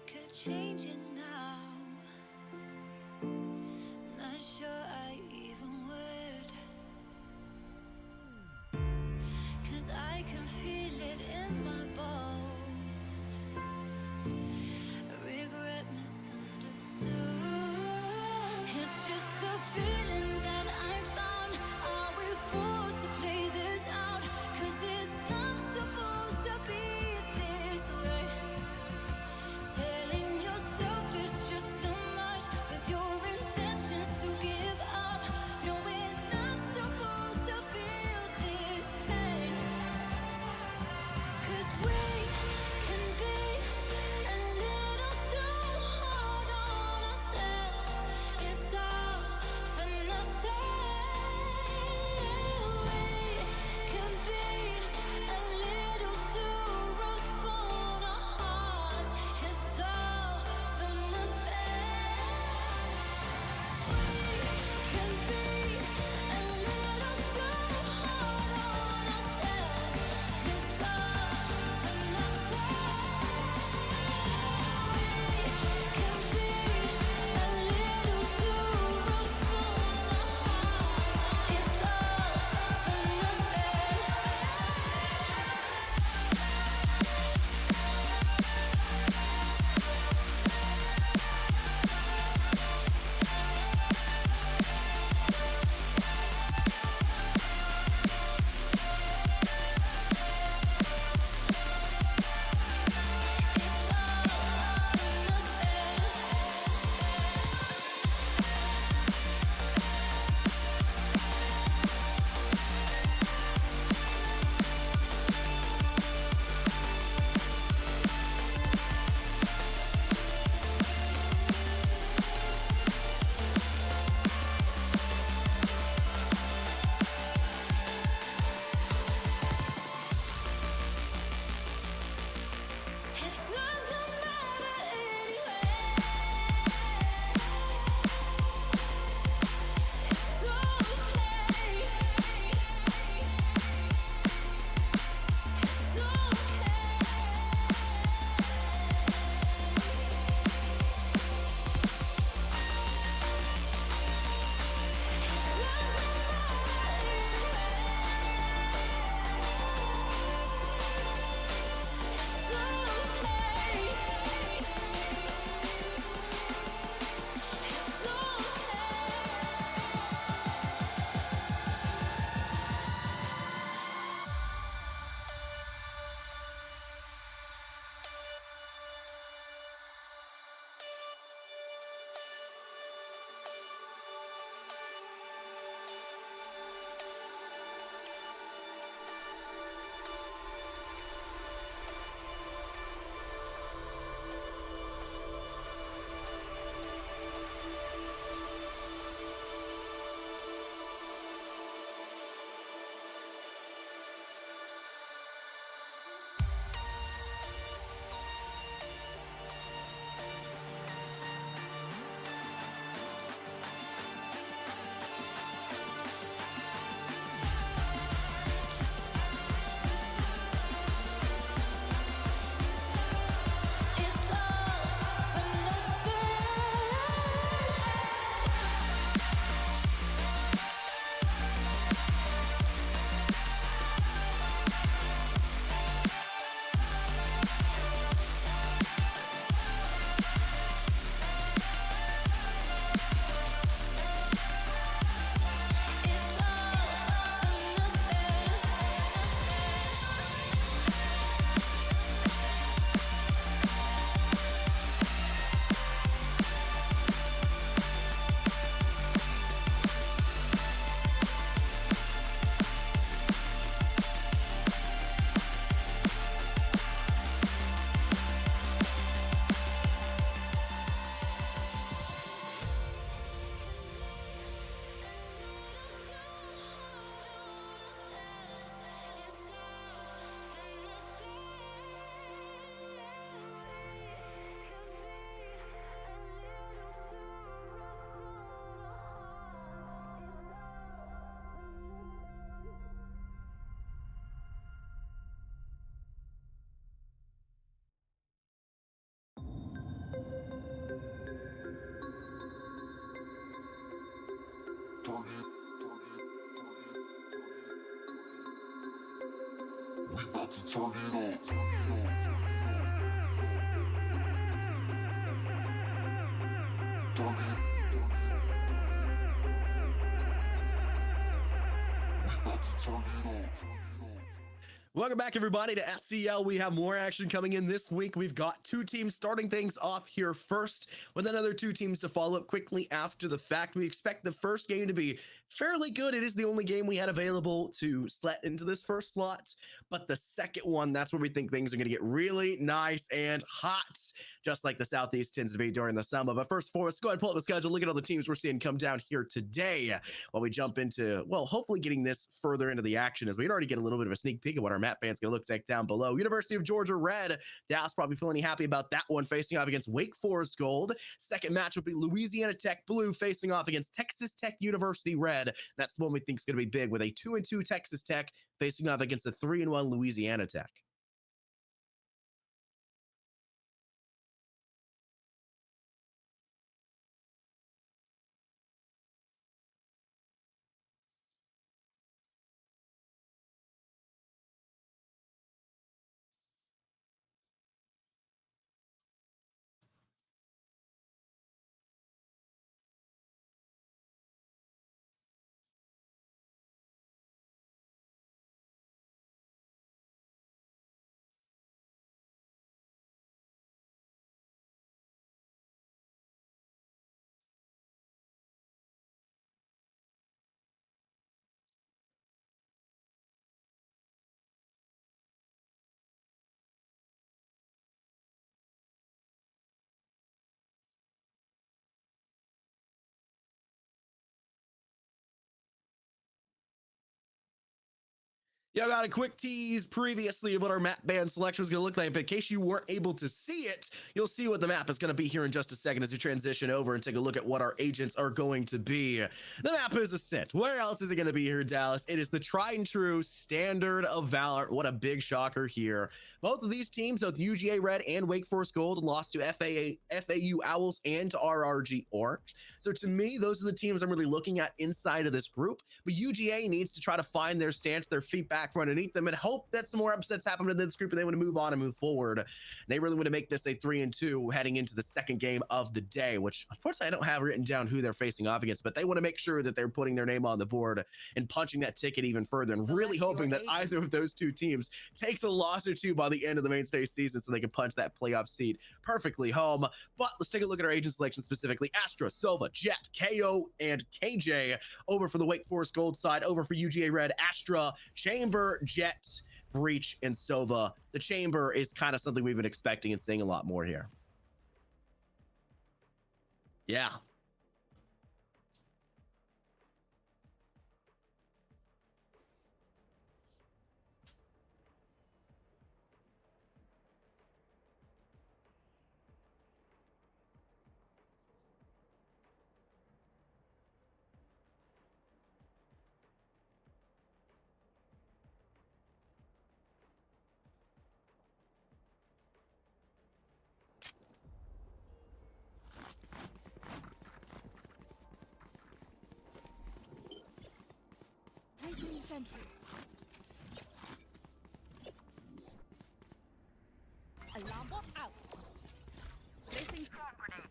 could change it now. Not sure I even would, 'cause I can feel it in my bones. Regret misunderstood. It's just a feeling that I found. Are we forced to play this out? 'Cause it's not supposed to be this way. Telling yourself it's just Welcome back, everybody, to SCL. We have more action coming in this week. We've got two teams starting things off here first, with another two teams to follow up quickly after the fact. We expect the first game to be fairly good. It is the only game we had available to slot into this first slot, but the second one, that's where we think things are going to get really nice and hot, just like the Southeast tends to be during the summer. But first, for us, go ahead and pull up the schedule. Look at all the teams we're seeing come down here today while we jump into, well, hopefully getting this further into the action, as we already get a little bit of a sneak peek of what our map band's going to look like down below. University of Georgia Red, Dallas probably feeling happy about that one, facing off against Wake Forest Gold. Second match will be Louisiana Tech Blue facing off against Texas Tech University Red. That's one we think is going to be big, with a 2-2 Texas Tech facing off against a 3-1 Louisiana Tech. Yeah, I got a quick tease previously of what our map band selection was going to look like, but in case you weren't able to see it, you'll see what the map is going to be here in just a second as we transition over and take a look at what our agents are going to be. The map is a sit. Where else is it going to be here in Dallas? It is the tried and true standard of Valorant. What a big shocker here. Both of these teams, both UGA Red and Wake Forest Gold, lost to FAU Owls and to RRG Orange. So to me, those are the teams I'm really looking at inside of this group. But UGA needs to try to find their stance, their feet back from underneath them, and hope that some more upsets happen in this group and they want to move on and move forward. They really want to make this a 3-2 heading into the second game of the day, which unfortunately I don't have written down who they're facing off against, but they want to make sure that they're putting their name on the board and punching that ticket even further, and really hoping that either of those two teams takes a loss or two by the end of the mainstay season so they can punch that playoff seat perfectly home. But let's take a look at our agent selection specifically. Astra, Silva, Jet, KO, and KJ over for the Wake Forest Gold side. Over for UGA Red, Astra, Chamber, Jet, Breach, and Sova. The Chamber is kind of something we've been expecting and seeing a lot more here. Yeah. Sentry. Alarm bot out. Placing storm grenade.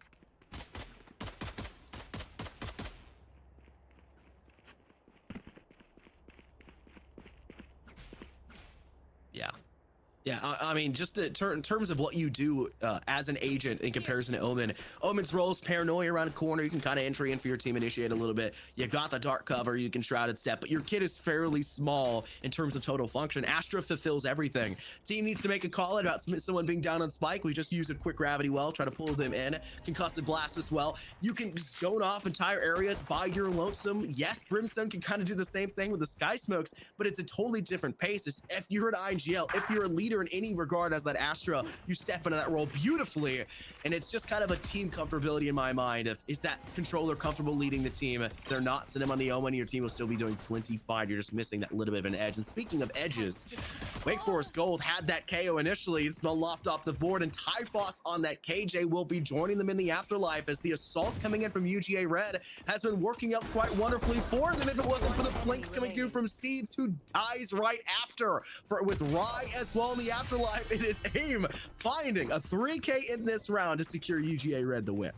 Yeah, I mean, just in terms of what you do as an agent in comparison to Omen. Omen's role is paranoia around a corner. You can kind of entry in for your team, initiate a little bit. You got the dark cover, you can shrouded step, but your kit is fairly small in terms of total function. Astra fulfills everything. Team needs to make a call about someone being down on spike. We just use a quick gravity well, try to pull them in. Concussive blast as well. You can zone off entire areas by your lonesome. Yes, Brimstone can kind of do the same thing with the sky smokes, but it's a totally different pace. If you're an IGL, if you're a leader in any regard as that Astra, you step into that role beautifully, and it's just kind of a team comfortability in my mind. Is that controller comfortable leading the team? If they're not, send him on the Omen, your team will still be doing plenty fine. You're just missing that little bit of an edge. And speaking of edges, Wake Forest Gold had that KO initially. It's been loft off the board, and Typhos on that KJ will be joining them in the afterlife, as the assault coming in from UGA Red has been working out quite wonderfully for them. If it wasn't for the flanks coming through from Seeds, who dies right after with Rye as well in the afterlife. It is AIM finding a 3K in this round to secure UGA Red the win.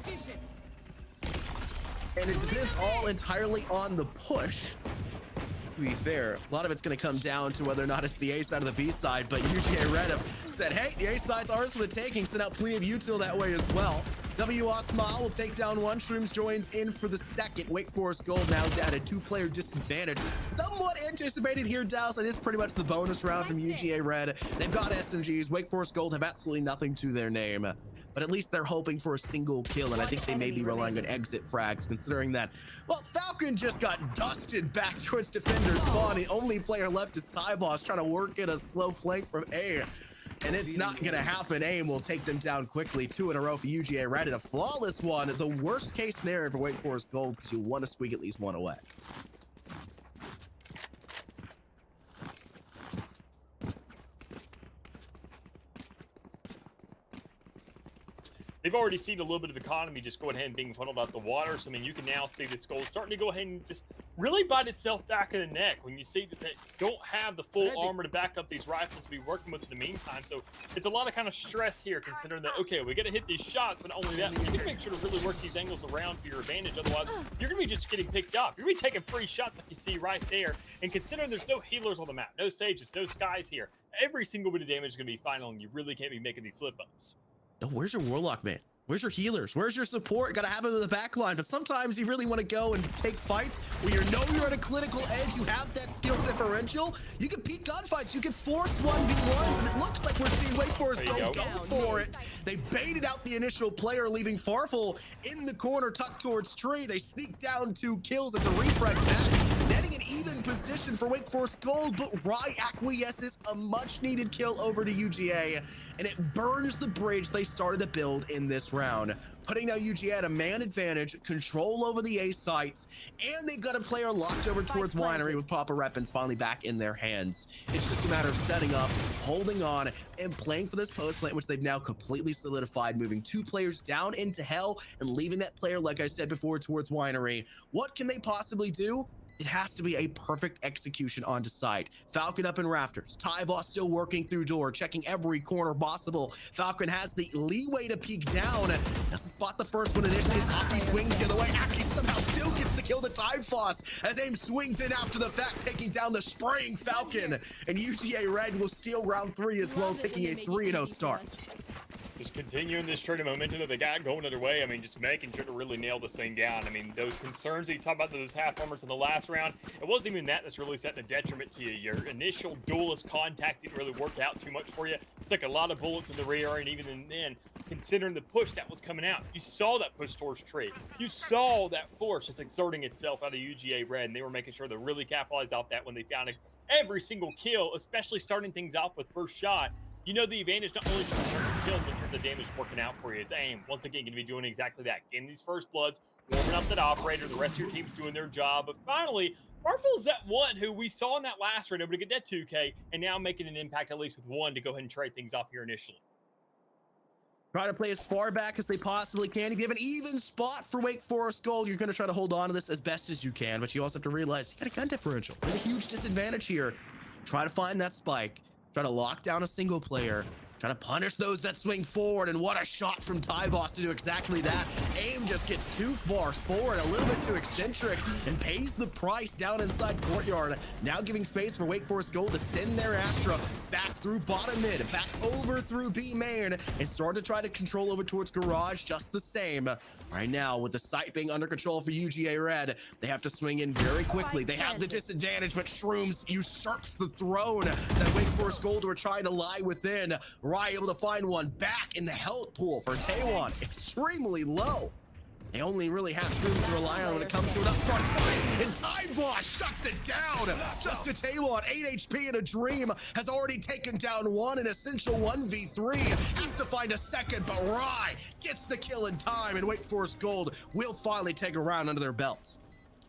Vision. And it depends all entirely on the push. To be fair, a lot of it's going to come down to whether or not it's the A side or the B side, but UGA Red have said, hey, the A side's ours for the taking, sent out plenty of util that way as well. WA Smile will take down one. Shrooms joins in for the second. Wake Forest Gold now down at 2-player disadvantage. Somewhat anticipated here, Dallas. It is pretty much the bonus round from UGA Red. They've got SMGs. Wake Forest Gold have absolutely nothing to their name, but at least they're hoping for a single kill, and I think they may be relying on exit frags, considering that, well, Falcon just got dusted back towards defender spawn. The only player left is Tyboss trying to work in a slow flank from A. And it's not gonna happen. AIM will take them down quickly. 2 in a row for UGA Red, and a flawless one. The worst case scenario for Wake Forest Gold, because you want to squeak at least one away. They've already seen a little bit of economy just going ahead and being funneled out the water. So, I mean, you can now see this goal starting to go ahead and just really bite itself back in the neck when you see that they don't have the full armor to back up these rifles to be working with in the meantime. So it's a lot of kind of stress here, considering that, okay, we got to hit these shots, but not only that, you got to make sure to really work these angles around for your advantage. Otherwise, you're going to be just getting picked off. You're going to be taking free shots like you see right there. And considering there's no healers on the map, no sages, no skies here, every single bit of damage is going to be final, and you really can't be making these slip-ups. Oh, where's your Warlock, man? Where's your healers? Where's your support? Gotta have them in the back line, but sometimes you really want to go and take fights where you know you're at a clinical edge, you have that skill differential, you can peak gunfights, you can force 1v1s, and it looks like we're seeing Wake Forest go for it. They baited out the initial player, leaving Farfel in the corner tucked towards tree. They sneak down 2 kills at the refresh back, netting an even position for Wake Forest Gold, but Rye acquiesces a much needed kill over to UGA, and it burns the bridge they started to build in this round, putting now UGA at a man advantage, control over the A sites, and they've got a player locked over towards Winery with proper weapons finally back in their hands. It's just a matter of setting up, holding on, and playing for this post plant, which they've now completely solidified, moving 2 players down into hell and leaving that player, like I said before, towards Winery. What can they possibly do? It has to be a perfect execution onto site. Falcon up in rafters. Tyboss still working through door, checking every corner possible. Falcon has the leeway to peek down. Has to spot the first one initially as Aki swings the other way. Aki somehow still gets to kill the Tyboss as AIM swings in after the fact, taking down the spraying Falcon. And UGA Red will steal round 3 as well, taking a 3-0 start. Just continuing this trend of momentum that they got going their way. I mean, just making sure to really nail this thing down. I mean, those concerns that you talked about, those half armors in the last round, it wasn't even that's really setting a detriment to you. Your initial duelist contact didn't really work out too much for you. Took a lot of bullets in the rear, and even then, considering the push that was coming out, you saw that push towards tree. You saw that force just exerting itself out of UGA Red, and they were making sure to really capitalize off that when they found every single kill, especially starting things off with first shot. You know the advantage not only just in terms of kills, but in terms of damage working out for you is AIM. Once again, going to be doing exactly that. Getting these first bloods, warming up that operator, the rest of your team's doing their job. But finally, Marvel's that one who we saw in that last round able to get that 2K, and now making an impact at least with 1 to go ahead and trade things off here initially. Try to play as far back as they possibly can. If you have an even spot for Wake Forest Gold, you're going to try to hold on to this as best as you can, but you also have to realize you got a gun differential. There's a huge disadvantage here. Try to find that spike. Try to lock down a single player. Trying to punish those that swing forward, and what a shot from Tyboss to do exactly that. AIM just gets too far forward, a little bit too eccentric, and pays the price down inside courtyard. Now giving space for Wake Forest Gold to send their Astra back through bottom mid, back over through B main, and start to try to control over towards garage just the same. Right now, with the site being under control for UGA Red, they have to swing in very quickly. They have the disadvantage, but Shrooms usurps the throne that Wake Forest Gold were trying to lie within. Rye able to find one back in the health pool for Taewon, extremely low. They only really have Shrooms to rely on when it comes to an upfront fight, and Tyvosh shuts it down. Just a table on 8 HP and a Dream has already taken down one, an essential 1v3. Has to find a second, but Rye gets the kill in time, and Wake Forest Gold will finally take a round under their belts.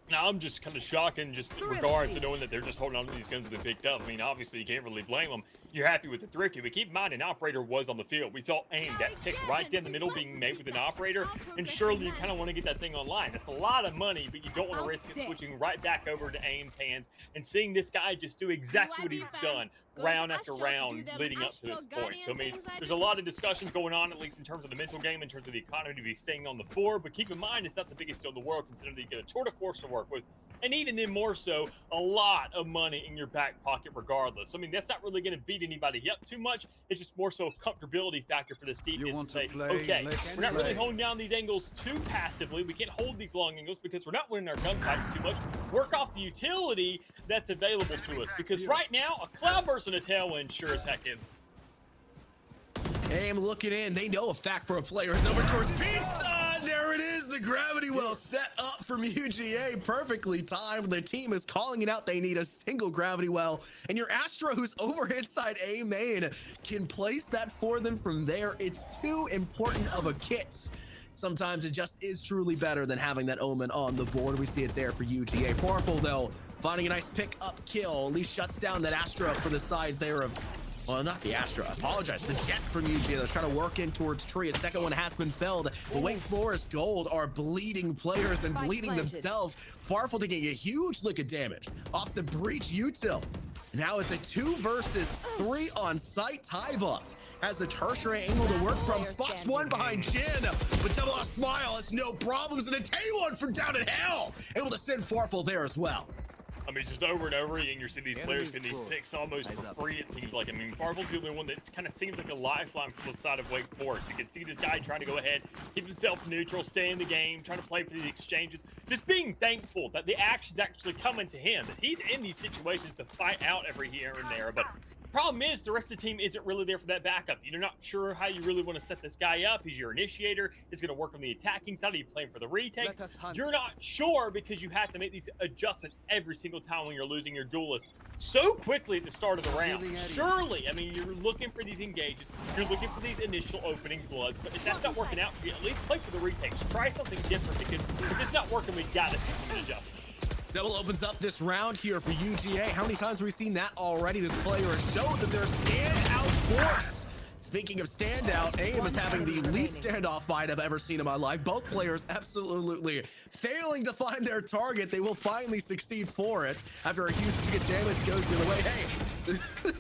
Now, I'm just kind of shocking just in regards to knowing that they're just holding on to these guns that they picked up. I mean, obviously, you can't really blame them. You're happy with the Thrifty, but keep in mind, an operator was on the field. We saw AIM, that pick right down the middle being made with an operator, and surely you kind of want to get that thing online. That's a lot of money, but you don't want to risk it switching right back over to AIM's hands and seeing this guy just do exactly what he's done round after round leading up to this point. So, I mean, there's a lot of discussions going on, at least in terms of the mental game, in terms of the economy to be staying on the floor, but keep in mind, it's not the biggest deal in the world, considering that you get a tour de force to work with, and even then more so, a lot of money in your back pocket regardless. I mean, that's not really going to beat anybody up too much. It's just more so a comfortability factor for this defense to say, okay, we're not really holding down these angles too passively. We can't hold these long angles because we're not winning our gunfights too much. Work off the utility that's available to us, because right now, a Cloudburst and a Tailwind sure as heck is. AIM looking in. They know a fact for a player is over towards Pizza. There it is. The gravity well set up from UGA. Perfectly timed. The team is calling it out. They need a single gravity well. And your Astra, who's over inside A main, can place that for them from there. It's too important of a kit. Sometimes it just is truly better than having that Omen on the board. We see it there for UGA. Farfel, though, finding a nice pick-up kill. At least shuts down that Astra for the size there of... Well, not the Astra. I apologize. The Jet from UGA. They're trying to work in towards Tree. A second one has been felled. The Wake Forest Gold are bleeding players and bleeding themselves. Farfel taking a huge lick of damage off the breach util. Now it's a 2 versus 3 on site. Tyvosh has the tertiary angle to work from. Spots one behind Jin, but Double A Smile has no problems, and a Tailwind from down in hell. Able to send Farfel there as well. I mean, just over and over again, you're seeing these players getting these picks almost for free, it seems like. I mean, Farfel's the only one that kind of seems like a lifeline from the side of Wake Forest. You can see this guy trying to go ahead, keep himself neutral, stay in the game, trying to play for these exchanges. Just being thankful that the action's actually coming to him, that he's in these situations to fight out every here and there. But problem is, the rest of the team isn't really there for that backup. You're not sure how you really want to set this guy up. He's your initiator. He's going to work on the attacking side. Are you playing for the retakes? You're not sure because you have to make these adjustments every single time when you're losing your duelist so quickly at the start of the round. Surely, I mean, you're looking for these engages. You're looking for these initial opening bloods. But if that's not working out for you, at least play for the retakes. Try something different, because if it's not working, we got to see some adjustments. Double opens up this round here for UGA. How many times have we seen that already? This player has showed that they're standout force. Speaking of standout, AIM is having the least standoff fight I've ever seen in my life. Both players absolutely failing to find their target. They will finally succeed for it after a huge tick of damage goes the other way. Hey,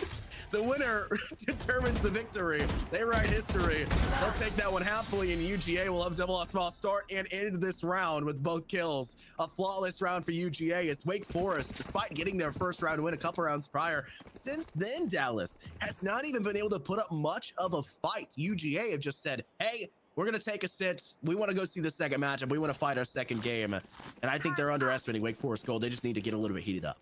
the winner determines the victory. They write history. They'll take that one happily, and UGA will have Double A Small start and end this round with both kills. A flawless round for UGA as Wake Forest, despite getting their first round win a couple rounds prior, since then, Dallas has not even been able to put up much of a fight. UGA have just said, hey, we're going to take a sit. We want to go see the second matchup. We want to fight our second game. And I think they're underestimating Wake Forest Gold. They just need to get a little bit heated up.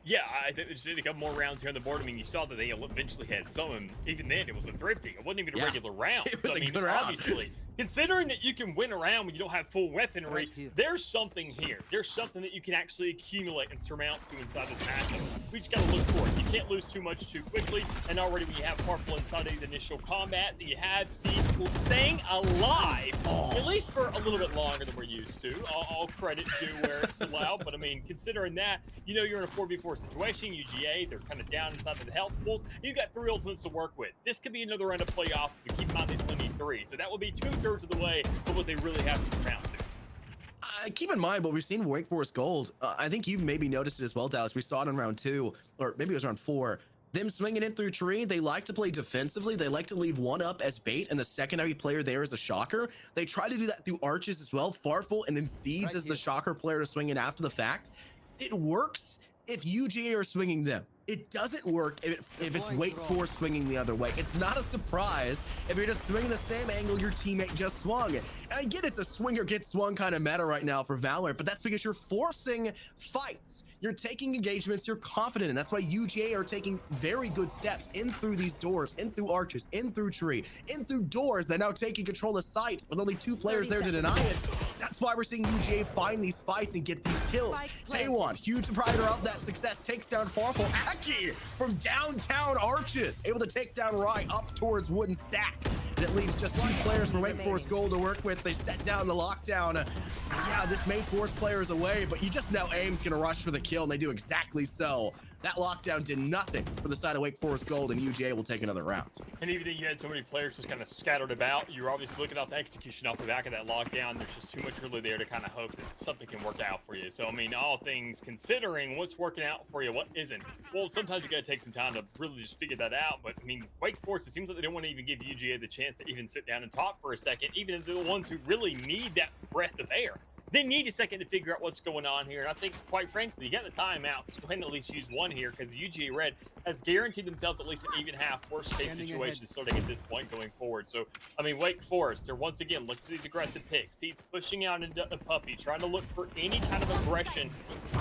Yeah, I think they just need a couple more rounds here on the board. I mean, you saw that they eventually had some, and even then it was a thrifty. It wasn't even a regular round. It was so, a good round. Obviously, considering that you can win a round when you don't have full weaponry, there's something here. There's something that you can actually accumulate and surmount to inside this matchup. We just got to look for it. You can't lose too much too quickly, and already when you have Farfel inside these initial combats, and you have Siege staying alive, at least for a little bit longer than we're used to. All credit due where it's allowed, but I mean, considering that, you know you're in a 4v4 situation. UGA, they're kind of down inside of the health pools. You've got 3 ultimates to work with. This could be another round of playoff, but keep in mind they only need 3. So that will be 2/3 of the way of what they really have to surmount to. Keep in mind what we've seen Wake Forest Gold. I think you've maybe noticed it as well, Dallas. We saw it in round 2, or maybe it was round 4. Them swinging in through Tree, they like to play defensively. They like to leave one up as bait, and the secondary player there is a shocker. They try to do that through Arches as well, Farfel, and then Seeds as the shocker player to swing in after the fact. It works if UGA are swinging them. It doesn't work if it's Wake Forest swinging the other way. It's not a surprise if you're just swinging the same angle your teammate just swung. And I get it's a swing or get swung kind of meta right now for Valorant, but that's because you're forcing fights. You're taking engagements you're confident in. That's why UGA are taking very good steps in through these doors, in through arches, in through tree, in through doors. They're now taking control of sight with only 2 players there to deny it. That's why we're seeing UGA find these fights and get these kills. Taewon, huge proprietor of that success, takes down Farfel. Aki from downtown arches, able to take down Rye up towards Wooden Stack. And it leaves just 2 players for Wake Forest Gold to work with. They set down the lockdown. Yeah, this main Force player is away, but you just know AIM's gonna rush for the kill, and they do exactly so. That lockdown did nothing for the side of Wake Forest Gold, and UGA will take another round. And even though you had so many players just kind of scattered about, you're obviously looking at the execution off the back of that lockdown. There's just too much really there to kind of hope that something can work out for you. So, I mean, all things considering, what's working out for you, what isn't? Well, sometimes you got to take some time to really just figure that out. But, I mean, Wake Forest, it seems like they don't want to even give UGA the chance to even sit down and talk for a second, even if they're the ones who really need that breath of air. They need a second to figure out what's going on here. And I think, quite frankly, you got the timeouts. So go ahead and at least use one here because UGA Red has guaranteed themselves at least an even half worst case situation starting at this point going forward. So, I mean, Wake Forest, they're once again, look at these aggressive picks. See, pushing out into a puppy, trying to look for any kind of aggression,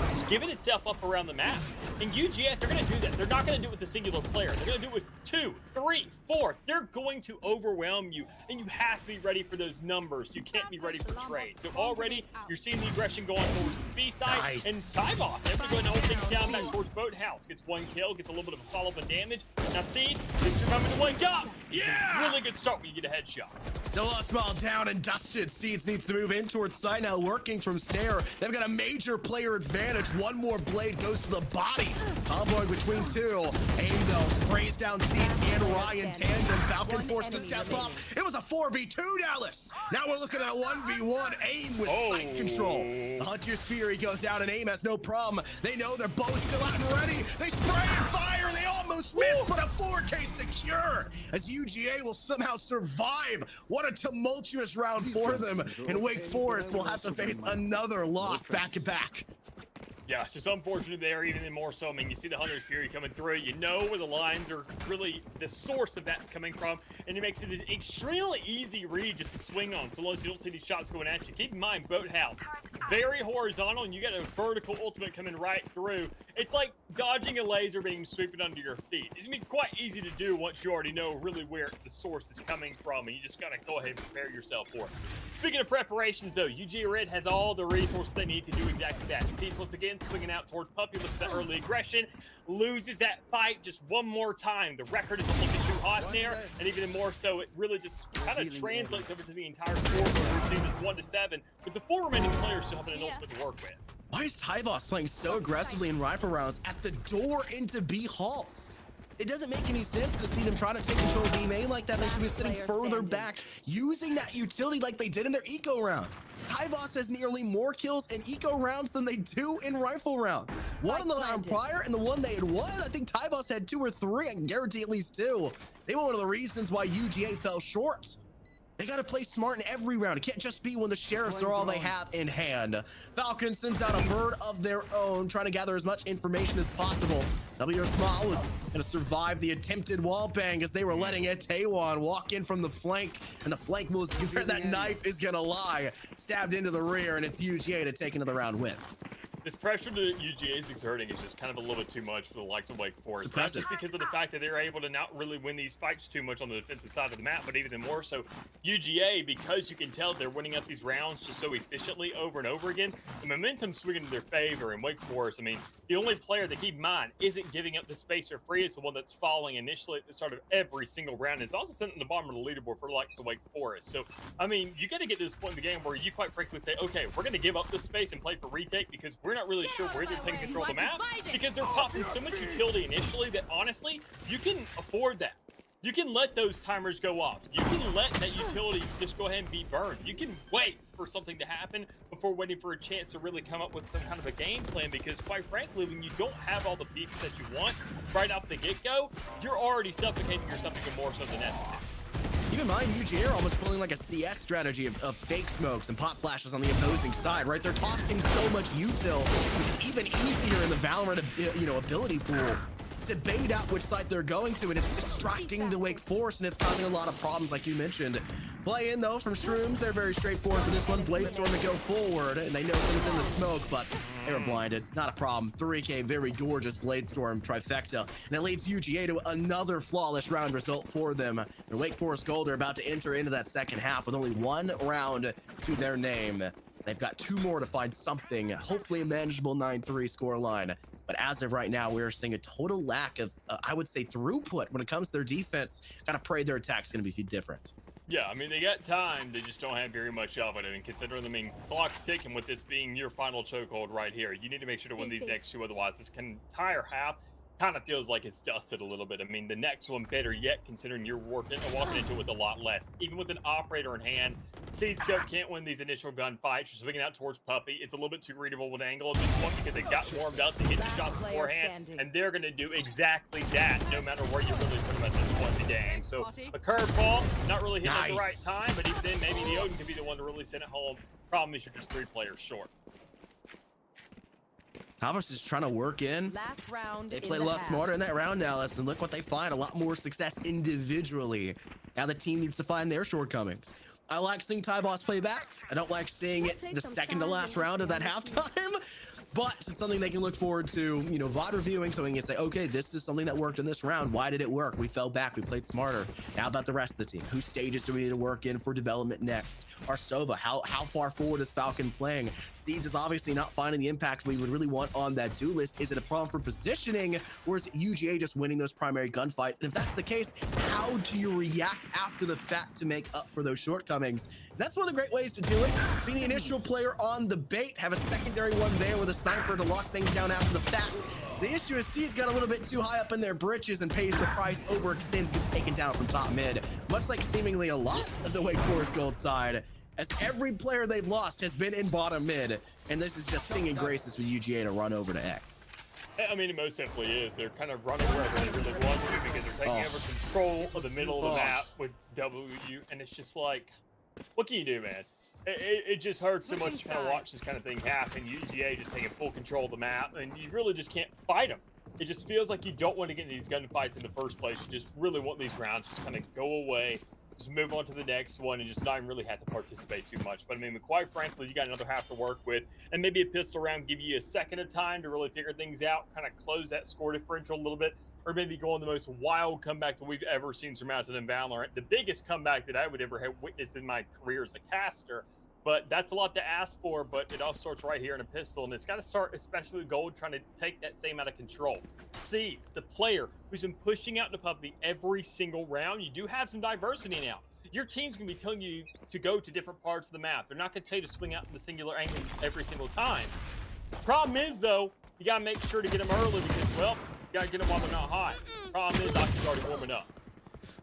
just giving itself up around the map. And UGA, if they're going to do that, they're not going to do it with a singular player. They're going to do it with 2, 3, 4. They're going to overwhelm you, and you have to be ready for those numbers. You can't be ready for trade. So already, you're seeing the aggression going towards his B side. Nice. And Tyboss, they're going to hold things down back towards Boathouse. Gets 1 kill, gets a little bit of a follow-up and damage. Now, see, this is coming to wake up. Yeah! Really good start when you get a headshot. Small down and dusted. Seeds needs to move in towards side now, working from Snare. They've got a major player advantage. 1 more blade goes to the body. Comboing between 2. Aim though sprays down Seeds and Ryan tandem. Falcon forced to step up. It was a 4v2, Dallas. Now we're looking at a 1v1. Aim with sight control. The Hunter's Fury goes down and Aim has no problem. They know their bow's still out and ready. They spray and fire. They almost miss, but a 4K secure as UGA will somehow survive. What a tumultuous round for them, and Wake Forest will have to face another loss back-to-back. Yeah, it's just unfortunate there, even more so. I mean, you see the Hunter's Fury coming through. You know where the lines are really the source of that's coming from, and it makes it an extremely easy read just to swing on, so long as you don't see these shots going at you. Keep in mind, Boathouse, very horizontal, and you got a vertical ultimate coming right through. It's like dodging a laser beam sweeping under your feet. It's gonna be quite easy to do once you already know really where the source is coming from, and you just gotta go ahead and prepare yourself for it. Speaking of preparations, though, UGA Red has all the resources they need to do exactly that. See, once again, swinging out towards Puppy with that early aggression, loses that fight just one more time. The record isn't looking too hot there, and even more so, it really just kind of translates over to the entire score. We're seeing this 1-7, with the 4 remaining players still having an ultimate to work with. Why is Tyboss playing so aggressively in rifle rounds at the door into B halls? It doesn't make any sense to see them trying to take control of B main like that. They should be sitting further back, using that utility like they did in their eco round. Tyboss has nearly more kills in eco rounds than they do in rifle rounds. One in the round prior and the one they had won. I think Tyboss had 2 or 3. I can guarantee at least 2. They were one of the reasons why UGA fell short. They got to play smart in every round. It can't just be when the sheriffs are all they have in hand. Falcon sends out a bird of their own, trying to gather as much information as possible. W Small was going to survive the attempted wall bang as they were letting Taewon walk in from the flank, and the flank was where that knife is going to lie. Stabbed into the rear, and it's UGA to take another round win. This pressure that UGA is exerting is just kind of a little bit too much for the likes of Wake Forest. Not just because of the fact that they're able to not really win these fights too much on the defensive side of the map, but even more so, UGA, because you can tell they're winning up these rounds just so efficiently over and over again, the momentum's swinging in their favor. And Wake Forest, I mean, the only player that, keep in mind, isn't giving up the space for free is the one that's falling initially at the start of every single round. It's also sitting at the bottom of the leaderboard for the likes of Wake Forest. So, I mean, you got to get to this point in the game where you quite frankly say, okay, we're going to give up this space and play for retake because we're not really sure where they're taking control of the map, because they're popping so much utility initially that honestly, you can afford that. You can let those timers go off. You can let that utility just go ahead and be burned. You can wait for something to happen before waiting for a chance to really come up with some kind of a game plan, because quite frankly, when you don't have all the pieces that you want right off the get-go, you're already suffocating yourself even more so than necessary. Keep in mind, UGA are almost pulling like a CS strategy of fake smokes and pop flashes on the opposing side, right? They're tossing so much util, which is even easier in the Valorant, ability pool. debate out which side they're going to, and it's distracting the Wake Forest, and it's causing a lot of problems, like you mentioned. Play in, though, from Shrooms. They're very straightforward for this one. Bladestorm to go forward, and they know things in the smoke, but they were blinded. Not a problem. 3K, very gorgeous Bladestorm trifecta, and it leads UGA to another flawless round result for them. The Wake Forest Gold are about to enter into that second half with only one round to their name. They've got 2 more to find something, hopefully a manageable 9-3 scoreline. But as of right now, we're seeing a total lack of, I would say, throughput when it comes to their defense. Gotta pray their attack's gonna be different. Yeah, I mean, they got time. They just don't have very much of it. And considering, I mean, clock's ticking with this being your final chokehold right here. You need to make sure to win these next 2. Otherwise, this entire half kind of feels like it's dusted a little bit. I mean, the next one, better yet, considering you're walking into it with a lot less. Even with an operator in hand, Seeds can't win these initial gunfights. You're swinging out towards Puppy. It's a little bit too readable of an angle at this point because they got warmed up to hit the shots beforehand, and they're going to do exactly that no matter where you really put them at this point in the game. So a curveball, not really hitting at the right time, but even then, maybe the Odin can be the one to really send it home. Problem is you're just 3 players short. Havas is trying to work in. Last round. They play a lot smarter in that round, Alice, and look what they find. A lot more success individually. Now the team needs to find their shortcomings. I like seeing Tyboss play back. I don't like seeing it the second to last round of that halftime. But it's something they can look forward to, you know, VOD reviewing, so we can say, okay, this is something that worked in this round. Why did it work? We fell back. We played smarter. Now about the rest of the team. Whose stages do we need to work in for development next? Our Sova, how far forward is Falcon playing? Seeds is obviously not finding the impact we would really want on that duelist. Is it a problem for positioning, or is UGA just winning those primary gunfights? And if that's the case, how do you react after the fact to make up for those shortcomings? That's one of the great ways to do it. Be the initial player on the bait, have a secondary one there with a sniper to lock things down after the fact. The issue is Seeds got a little bit too high up in their britches and pays the price, overextends, gets taken down from top mid. Much like seemingly a lot of the Wake Forest Gold side, as every player they've lost has been in bottom mid, and this is just singing graces for UGA to run over to Ek. I mean, it most simply is. They're kind of running wherever they really want to because they're taking over control of the middle of the map with W, and it's just like, what can you do, man? It just hurts so much to kind of watch this kind of thing happen. UGA just taking full control of the map, and you really just can't fight them. It just feels like you don't want to get into these gunfights in the first place. You just really want these rounds just kind of go away, just move on to the next one, and just not even really have to participate too much. But I mean, quite frankly, you got another half to work with, and maybe a pistol round give you a second of time to really figure things out, kind of close that score differential a little bit, or maybe go on the most wild comeback that we've ever seen surmounted in Valorant. The biggest comeback that I would ever have witnessed in my career as a caster. But that's a lot to ask for, but it all starts right here in a pistol, and it's got to start, especially with Gold, trying to take that same out of control. Seeds, the player who's been pushing out the Puppy every single round. You do have some diversity now. Your team's going to be telling you to go to different parts of the map. They're not going to tell you to swing out in the singular angle every single time. Problem is, though, you got to make sure to get them early because, well, you got to get them while they're not hot. Problem is, Aki's already warming up.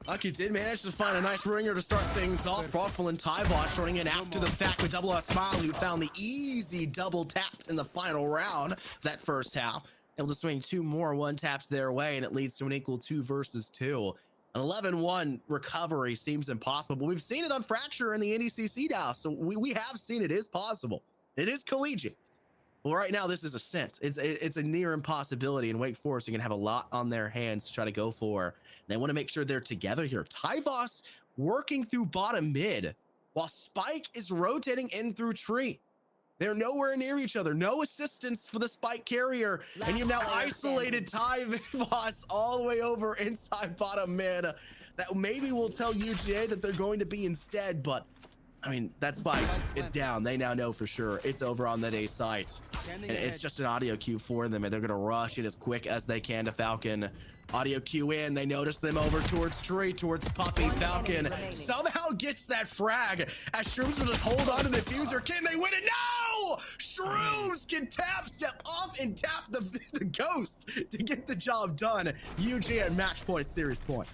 Aki did manage to find a nice ringer to start things off. Brothel and Tybosh running in after the fact with Double S Smiley, who found the easy double tapped in the final round of that first half. Able to swing 2 more one-taps their way, and it leads to an equal 2 versus 2. An 11-1 recovery seems impossible, but we've seen it on Fracture in the NECC now, so we have seen it is possible. It is collegiate. Well, right now, this is Ascent. It's a near impossibility, and Wake Forest are going to have a lot on their hands to try to go for. They want to make sure they're together here. Tyvos working through bottom mid, while Spike is rotating in through tree. They're nowhere near each other. No assistance for the Spike carrier, and you've now isolated Tyvos all the way over inside bottom mid. That maybe will tell UGA that they're going to be instead, but I mean, that Spike, it's down. They now know for sure it's over on that A site. And it's just an audio cue for them, and they're going to rush it as quick as they can to Falcon. Audio cue in. They notice them over towards Tree, towards Puppy. Falcon somehow gets that frag as Shrooms will just hold on to the diffuser. Can they win it? No! Shrooms can step off and tap the ghost to get the job done. UG at match point, series point.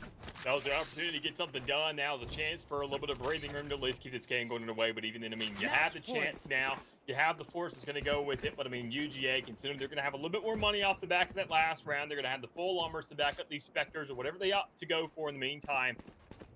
That was an opportunity to get something done. Now is a chance for a little bit of breathing room to at least keep this game going away. But even then, I mean, you have the chance now. You have the force that's going to go with it. But I mean, UGA, considering they're going to have a little bit more money off the back of that last round, they're going to have the full armors to back up these Spectres or whatever they opt to go for in the meantime.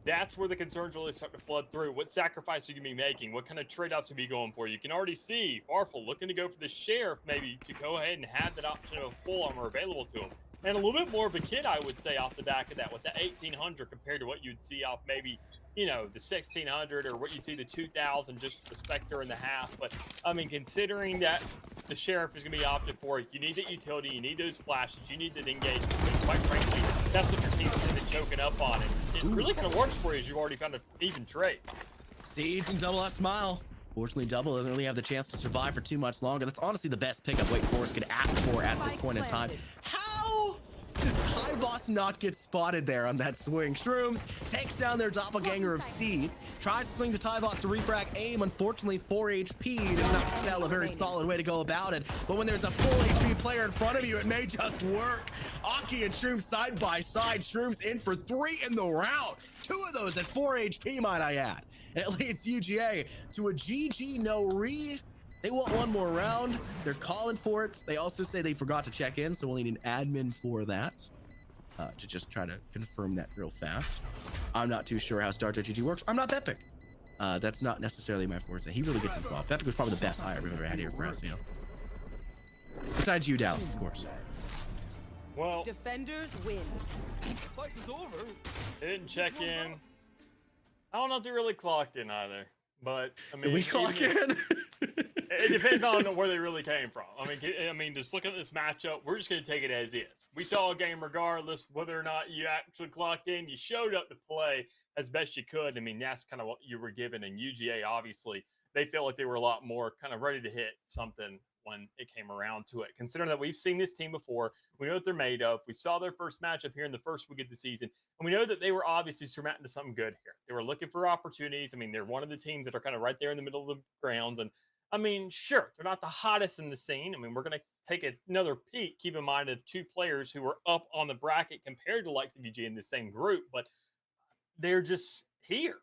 That's where the concerns really start to flood through. What sacrifice are you going to be making? What kind of trade-offs are you going for? You can already see Farfel looking to go for the Sheriff maybe to go ahead and have that option of full armor available to him. and a little bit more of a kid, I would say, off the back of that, with the 1800 compared to what you'd see off maybe, the 1600 or what you'd see the 2000, just the Spectre in the half. But I mean, considering that the Sheriff is going to be opted for, you need that utility, you need those flashes, you need that engagement. But quite frankly, that's what your team's going to be choking up on. And it really kind of works for you as you've already found an even trade. Seeds and Double S Smile. Fortunately, Double doesn't really have the chance to survive for too much longer. That's honestly the best pickup Wake Forest could ask for at this point in time. How does Tyvos not get spotted there on that swing? Shrooms takes down their doppelganger of Seeds, tries to swing to Tyvos to refrag aim. Unfortunately, 4 HP does not spell a very solid way to go about it. But when there's a full HP player in front of you, it may just work. Aki and Shrooms side by side. Shrooms in for 3 in the round. 2 of those at 4 HP, might I add. And it leads UGA to a GG no re. They want one more round. They're calling for it. They also say they forgot to check in, so we'll need an admin for that to just try to confirm that real fast. I'm not too sure how Start.GG works. I'm not Pepic. That's not necessarily my forte. He really gets involved. Pepic was probably the best hire we've ever had here for us, Besides you, Dallas, of course. Well, Defenders win. Fight is over. they didn't check in. I don't know if they really clocked in either, but I mean, Did we clock in? It depends on where they really came from. I mean, just looking at this matchup, we're just going to take it as is. We saw a game regardless, whether or not you actually clocked in. You showed up to play as best you could. I mean, that's kind of what you were given. And UGA, obviously, they felt like they were a lot more kind of ready to hit something when it came around to it. Considering that we've seen this team before, we know what they're made of. We saw their first matchup here in the first week of the season, and we know that they were obviously surmounting to something good here. They were looking for opportunities. I mean, they're one of the teams that are kind of right there in the middle of the grounds. And I mean, sure, they're not the hottest in the scene. I mean, we're going to take another peek. Keep in mind of 2 players who were up on the bracket compared to likes of UGA in the same group, but they're just here.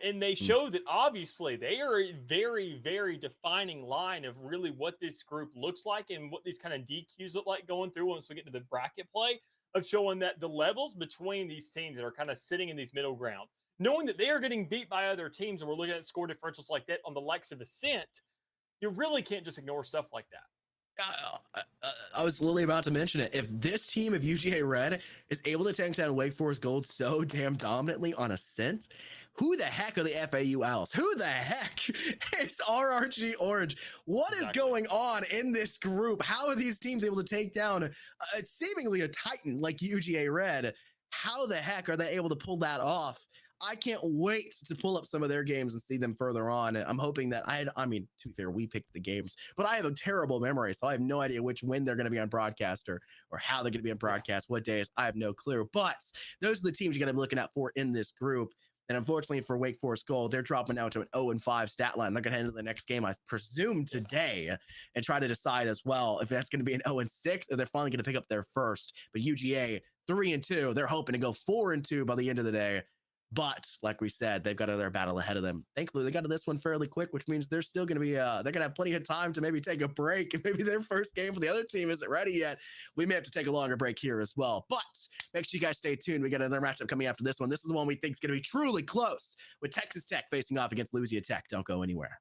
And they show that obviously they are a very, very defining line of really what this group looks like and what these kind of DQs look like going through once we get to the bracket play, of showing that the levels between these teams that are kind of sitting in these middle grounds, knowing that they are getting beat by other teams, and we're looking at score differentials like that on the likes of Ascent, you really can't just ignore stuff like that. I was literally about to mention it. If this team of UGA Red is able to tank down Wake Forest Gold so damn dominantly on Ascent, who the heck are the FAU Owls? Who the heck is RRG Orange? What is going on in this group? How are these teams able to take down seemingly a titan like UGA Red? How the heck are they able to pull that off? I can't wait to pull up some of their games and see them further on. I'm hoping that I mean, to be fair, we picked the games, but I have a terrible memory, so I have no idea when they're going to be on broadcast or how they're going to be on broadcast, what days. I have no clue. But those are the teams you got to be looking out for in this group. And unfortunately for Wake Forest Gold, they're dropping now to an 0-5 stat line. They're going to head into the next game, I presume, today, and try to decide as well if that's going to be an 0-6 or they're finally going to pick up their first. But UGA 3-2, they're hoping to go 4-2 by the end of the day. But like we said, they've got another battle ahead of them. Thankfully, they got to this one fairly quick, which means they're still going to be, they're going to have plenty of time to maybe take a break. And maybe their first game for the other team isn't ready yet. We may have to take a longer break here as well. But make sure you guys stay tuned. We got another matchup coming after this one. This is the one we think is going to be truly close with Texas Tech facing off against Louisiana Tech. Don't go anywhere.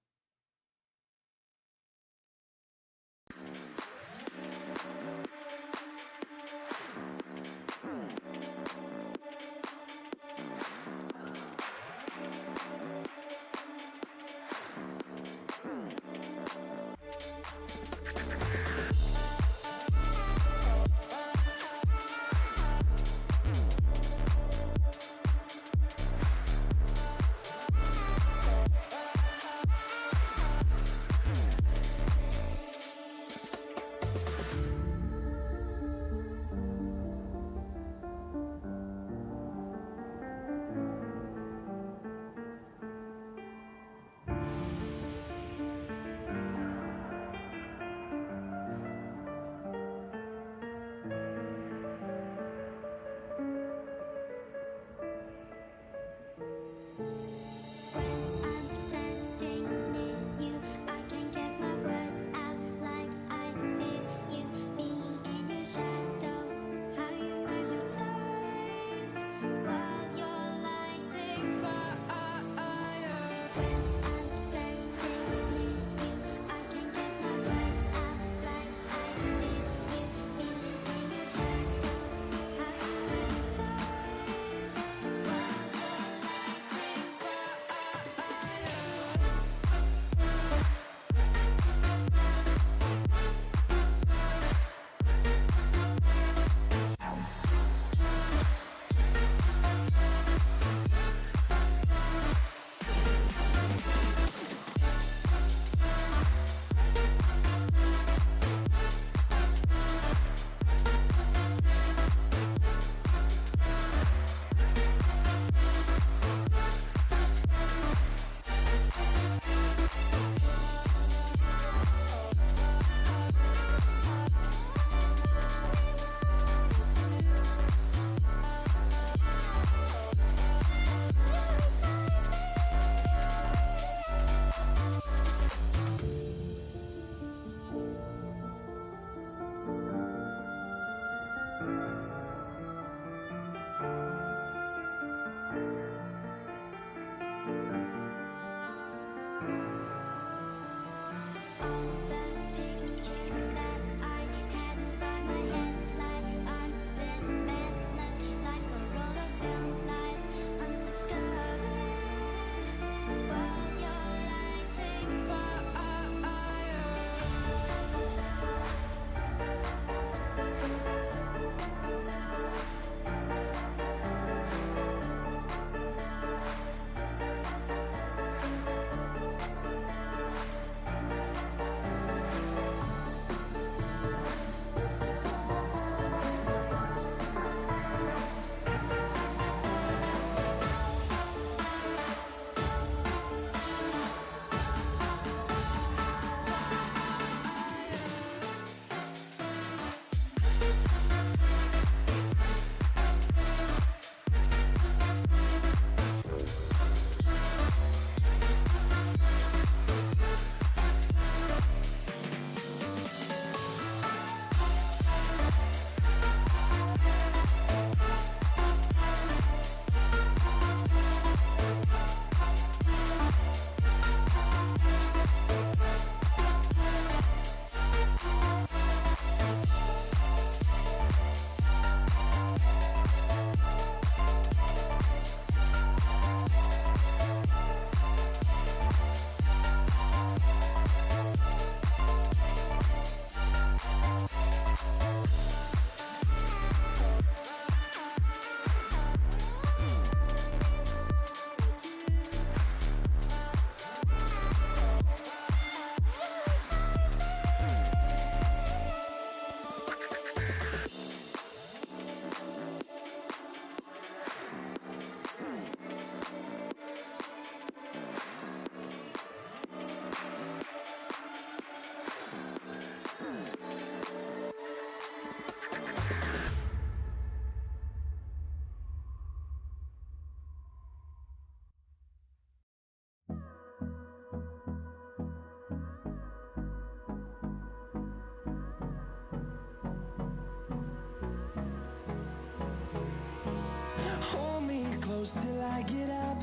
get up.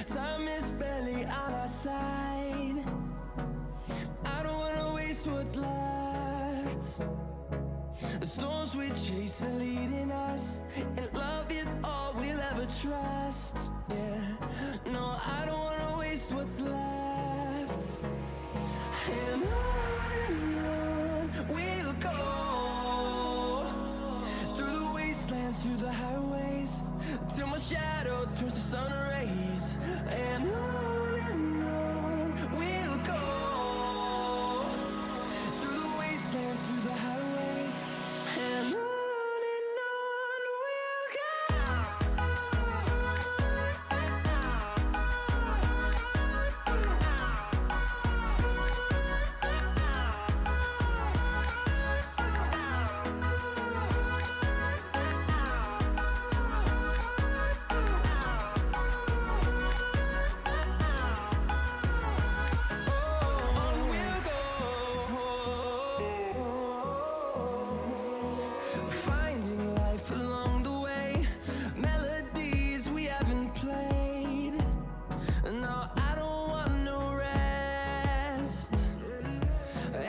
Time is barely on our side. I don't wanna waste what's left. The storms we chase are leading us, and love is all we'll ever trust. Yeah, no, I don't wanna waste what's left. And on we'll go, through the wastelands, through the highways, till my shadow turns to sun rays. And on we'll go, through the wastelands, through the highways, and on we'll go. On we'll go, finding life along the way, melodies we haven't played. No, I don't want no rest,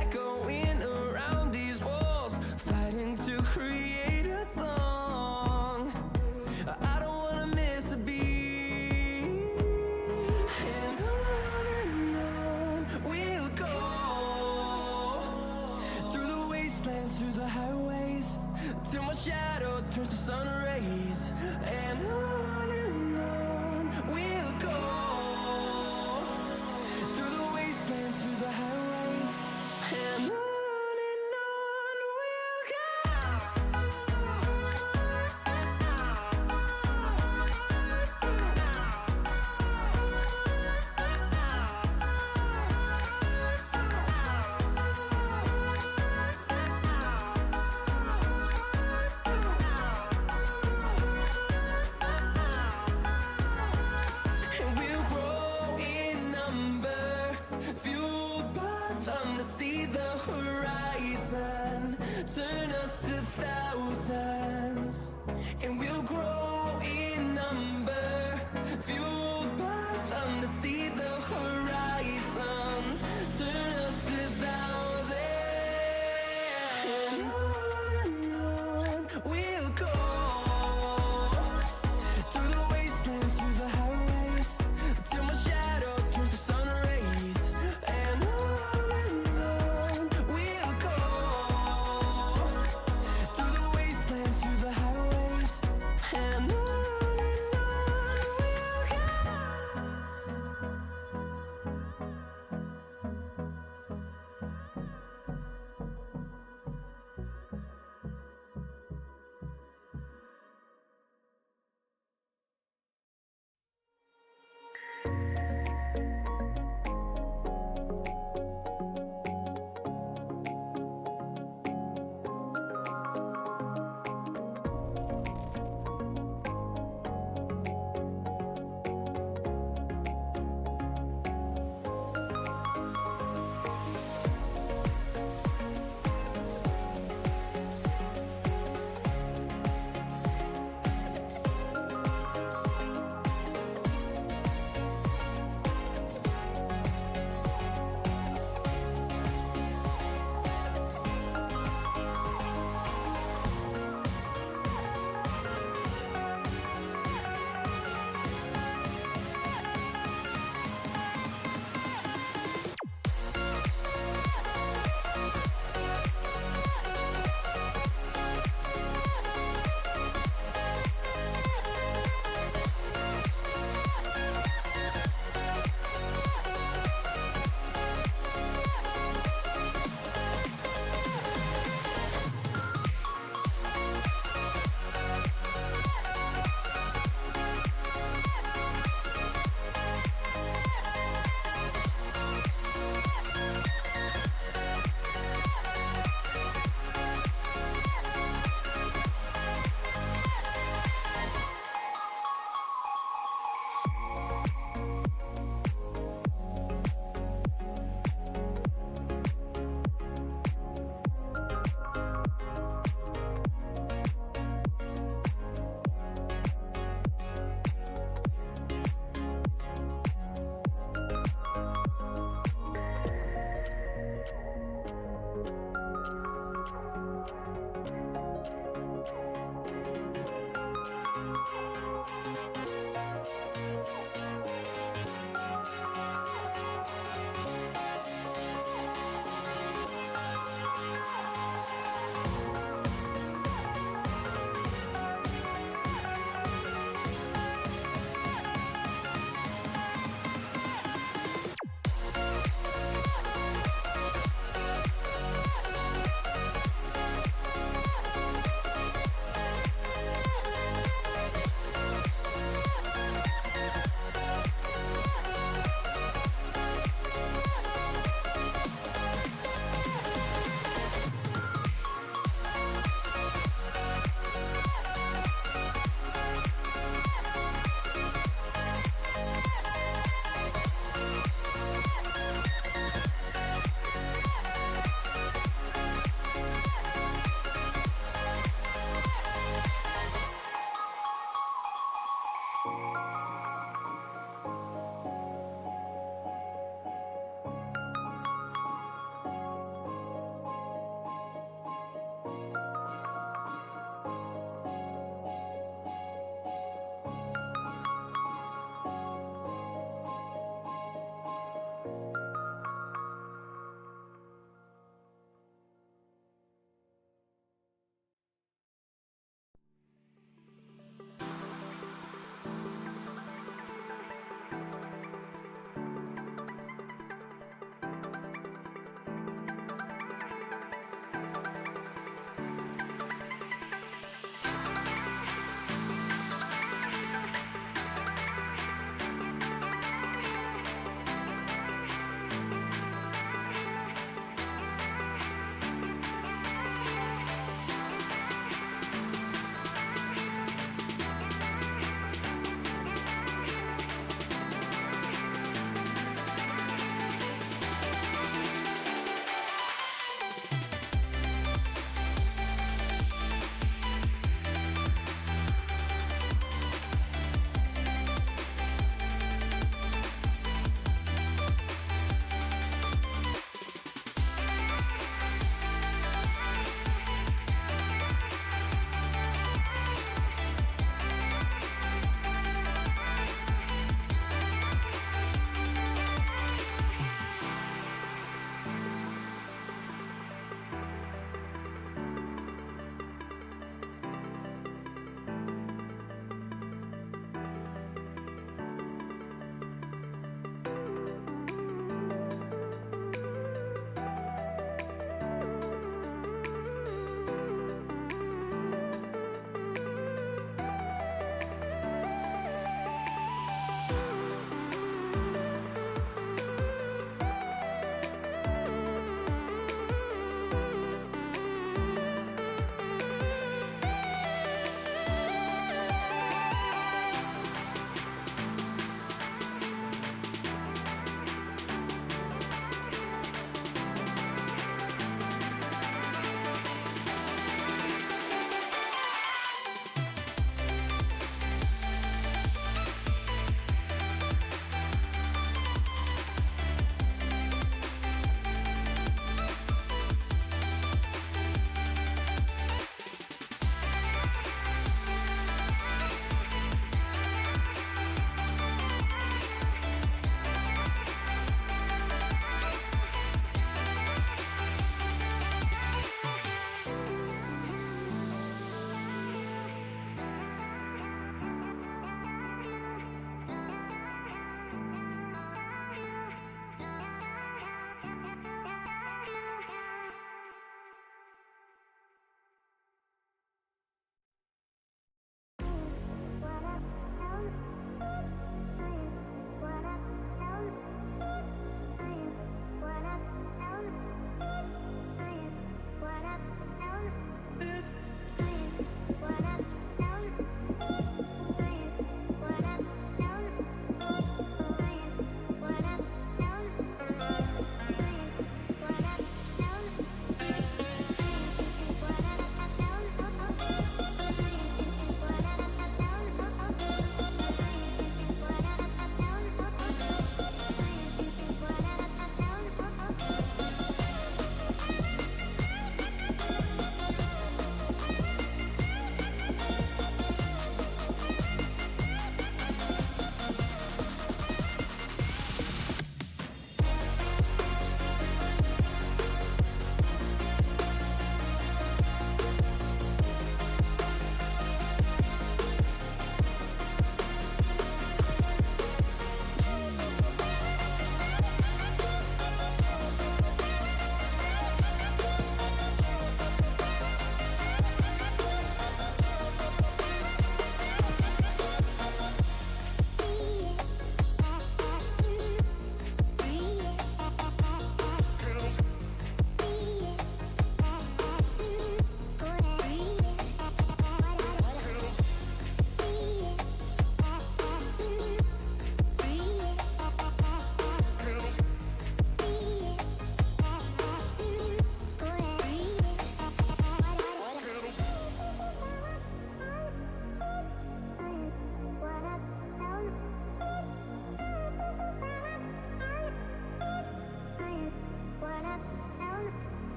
echoing around these walls, fighting to create a song. I don't wanna miss a beat. And on we'll go, through the wastelands, through the highways, till my shadow turns to sun rays. And on we'll go, through the wastelands, through the highways, and on we'll go. And we'll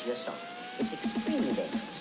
to yourself. It's extremely dangerous.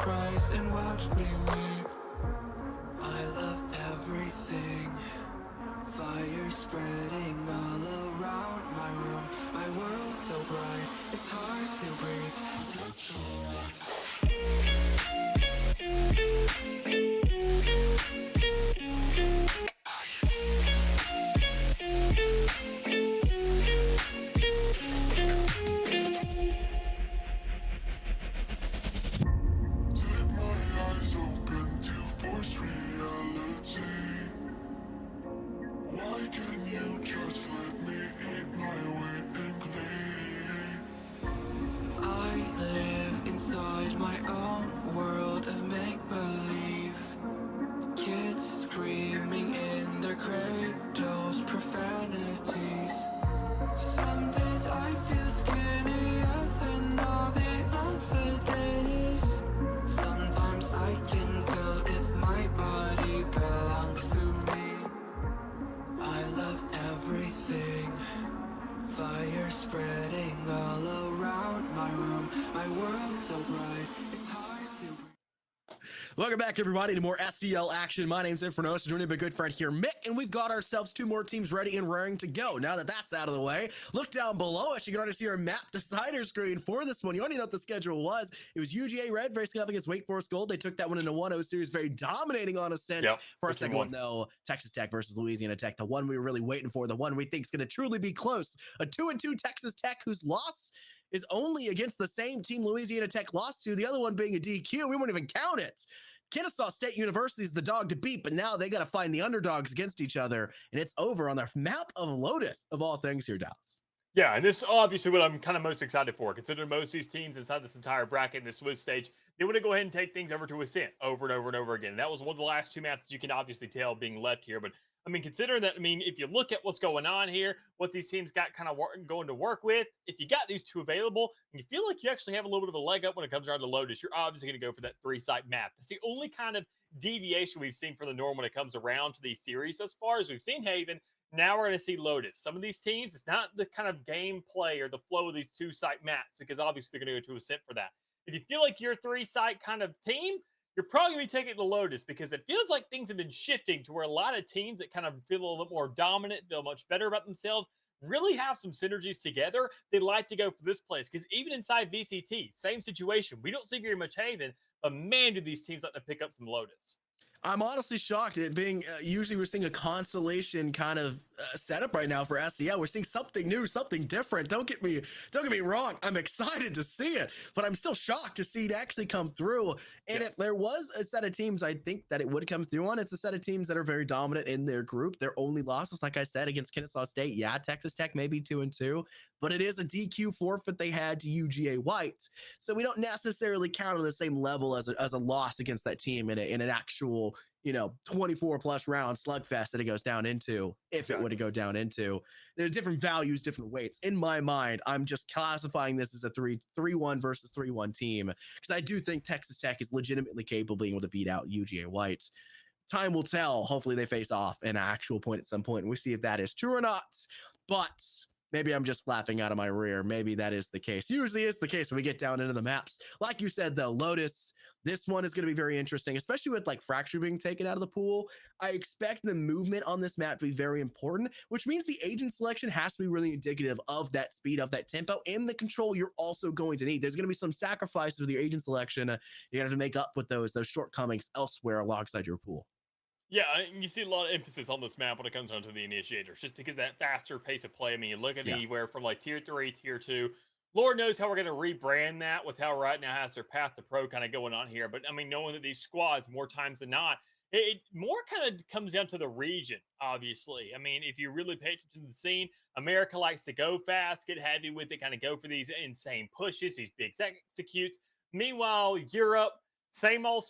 surprise and watch me weep. I love everything. Fire spreading all around my room. My world so bright, it's hard to breathe. Take my eyes open to force reality. Why can't you just let me eat my weight in glee? I live inside my own world of make-believe. Kids screaming in their cradles, profanities. Some days I feel skinnier than all the other days. Sometimes I can tell if my body belongs to me. I love everything. Fire spreading all around my room. My world so bright, it's hard to breathe. Welcome back, everybody, to more SEL action. My name's Infernos, joining my good friend here, Mick, and we've got ourselves 2 more teams ready and raring to go. Now that that's out of the way, look down below us. You can already see our map decider screen for this one. You already know what the schedule was. It was UGA Red facing up against Wake Forest Gold. They took that one in a 1-0 series, very dominating on Ascent. Yep, For our which second one? one, though, Texas Tech versus Louisiana Tech, the one we were really waiting for, the one we think is going to truly be close. A 2-2 Texas Tech, whose loss is only against the same team Louisiana Tech lost to, the other one being a DQ. We won't even count it. Kennesaw State University is the dog to beat, but now they got to find the underdogs against each other, and it's over on the map of Lotus, of all things here, Dallas. Yeah, and this obviously what I'm kind of most excited for, considering most of these teams inside this entire bracket in the Swiss stage, they want to go ahead and take things over to Ascent over and over and over again. And that was one of the last 2 maps that you can obviously tell being left here. But I mean, considering that, I mean, if you look at what's going on here, what these teams got kind of going to work with, if you got these 2 available, and you feel like you actually have a little bit of a leg up when it comes around to Lotus, you're obviously going to go for that 3-site map. That's the only kind of deviation we've seen from the norm when it comes around to these series thus far, as we've seen Haven. Now we're going to see Lotus. Some of these teams, it's not the kind of gameplay or the flow of these 2-site maps, because obviously they're going to go to Ascent for that. If you feel like you're a 3-site kind of team, you're probably going to be taking it to Lotus, because it feels like things have been shifting to where a lot of teams that kind of feel a little bit more dominant, feel much better about themselves, really have some synergies together. They like to go for this place, because even inside VCT, same situation. We don't see very much Haven, but man, do these teams like to pick up some Lotus. I'm honestly shocked at being usually we're seeing a constellation kind of setup right now for SEL. We're seeing something new, something different. Don't get me wrong. I'm excited to see it, but I'm still shocked to see it actually come through. And if there was a set of teams I think that it would come through on, it's a set of teams that are very dominant in their group. Their only losses, like I said, against Kennesaw State. Yeah, Texas Tech maybe 2-2, but it is a DQ forfeit they had to UGA White. So we don't necessarily count on the same level as a loss against that team in an actual 24 plus round slugfest that it goes down into, if it were to go down into. There are different values, different weights. In my mind, I'm just classifying this as a 3-1 versus 3-1 team, because I do think Texas Tech is legitimately capable of being able to beat out UGA White. Time will tell. Hopefully they face off in an actual point at some point, and we see if that is true or not. But maybe I'm just laughing out of my rear. Maybe that is the case. Usually is the case when we get down into the maps. Like you said, though, Lotus, this one is going to be very interesting, especially with like Fracture being taken out of the pool. I expect the movement on this map to be very important, which means the agent selection has to be really indicative of that speed, of that tempo, and the control you're also going to need. There's going to be some sacrifices with your agent selection. You're going to have to make up with those shortcomings elsewhere alongside your pool. Yeah, and you see a lot of emphasis on this map when it comes down to the initiators, just because that faster pace of play. I mean, you look at anywhere from like tier 3, tier 2. Lord knows how we're going to rebrand that with how right now has their path to pro kind of going on here. But I mean, knowing that these squads, more times than not, it more kind of comes down to the region, obviously. I mean, if you really pay attention to the scene, America likes to go fast, get heavy with it, kind of go for these insane pushes, these big executes. Meanwhile, Europe, same old,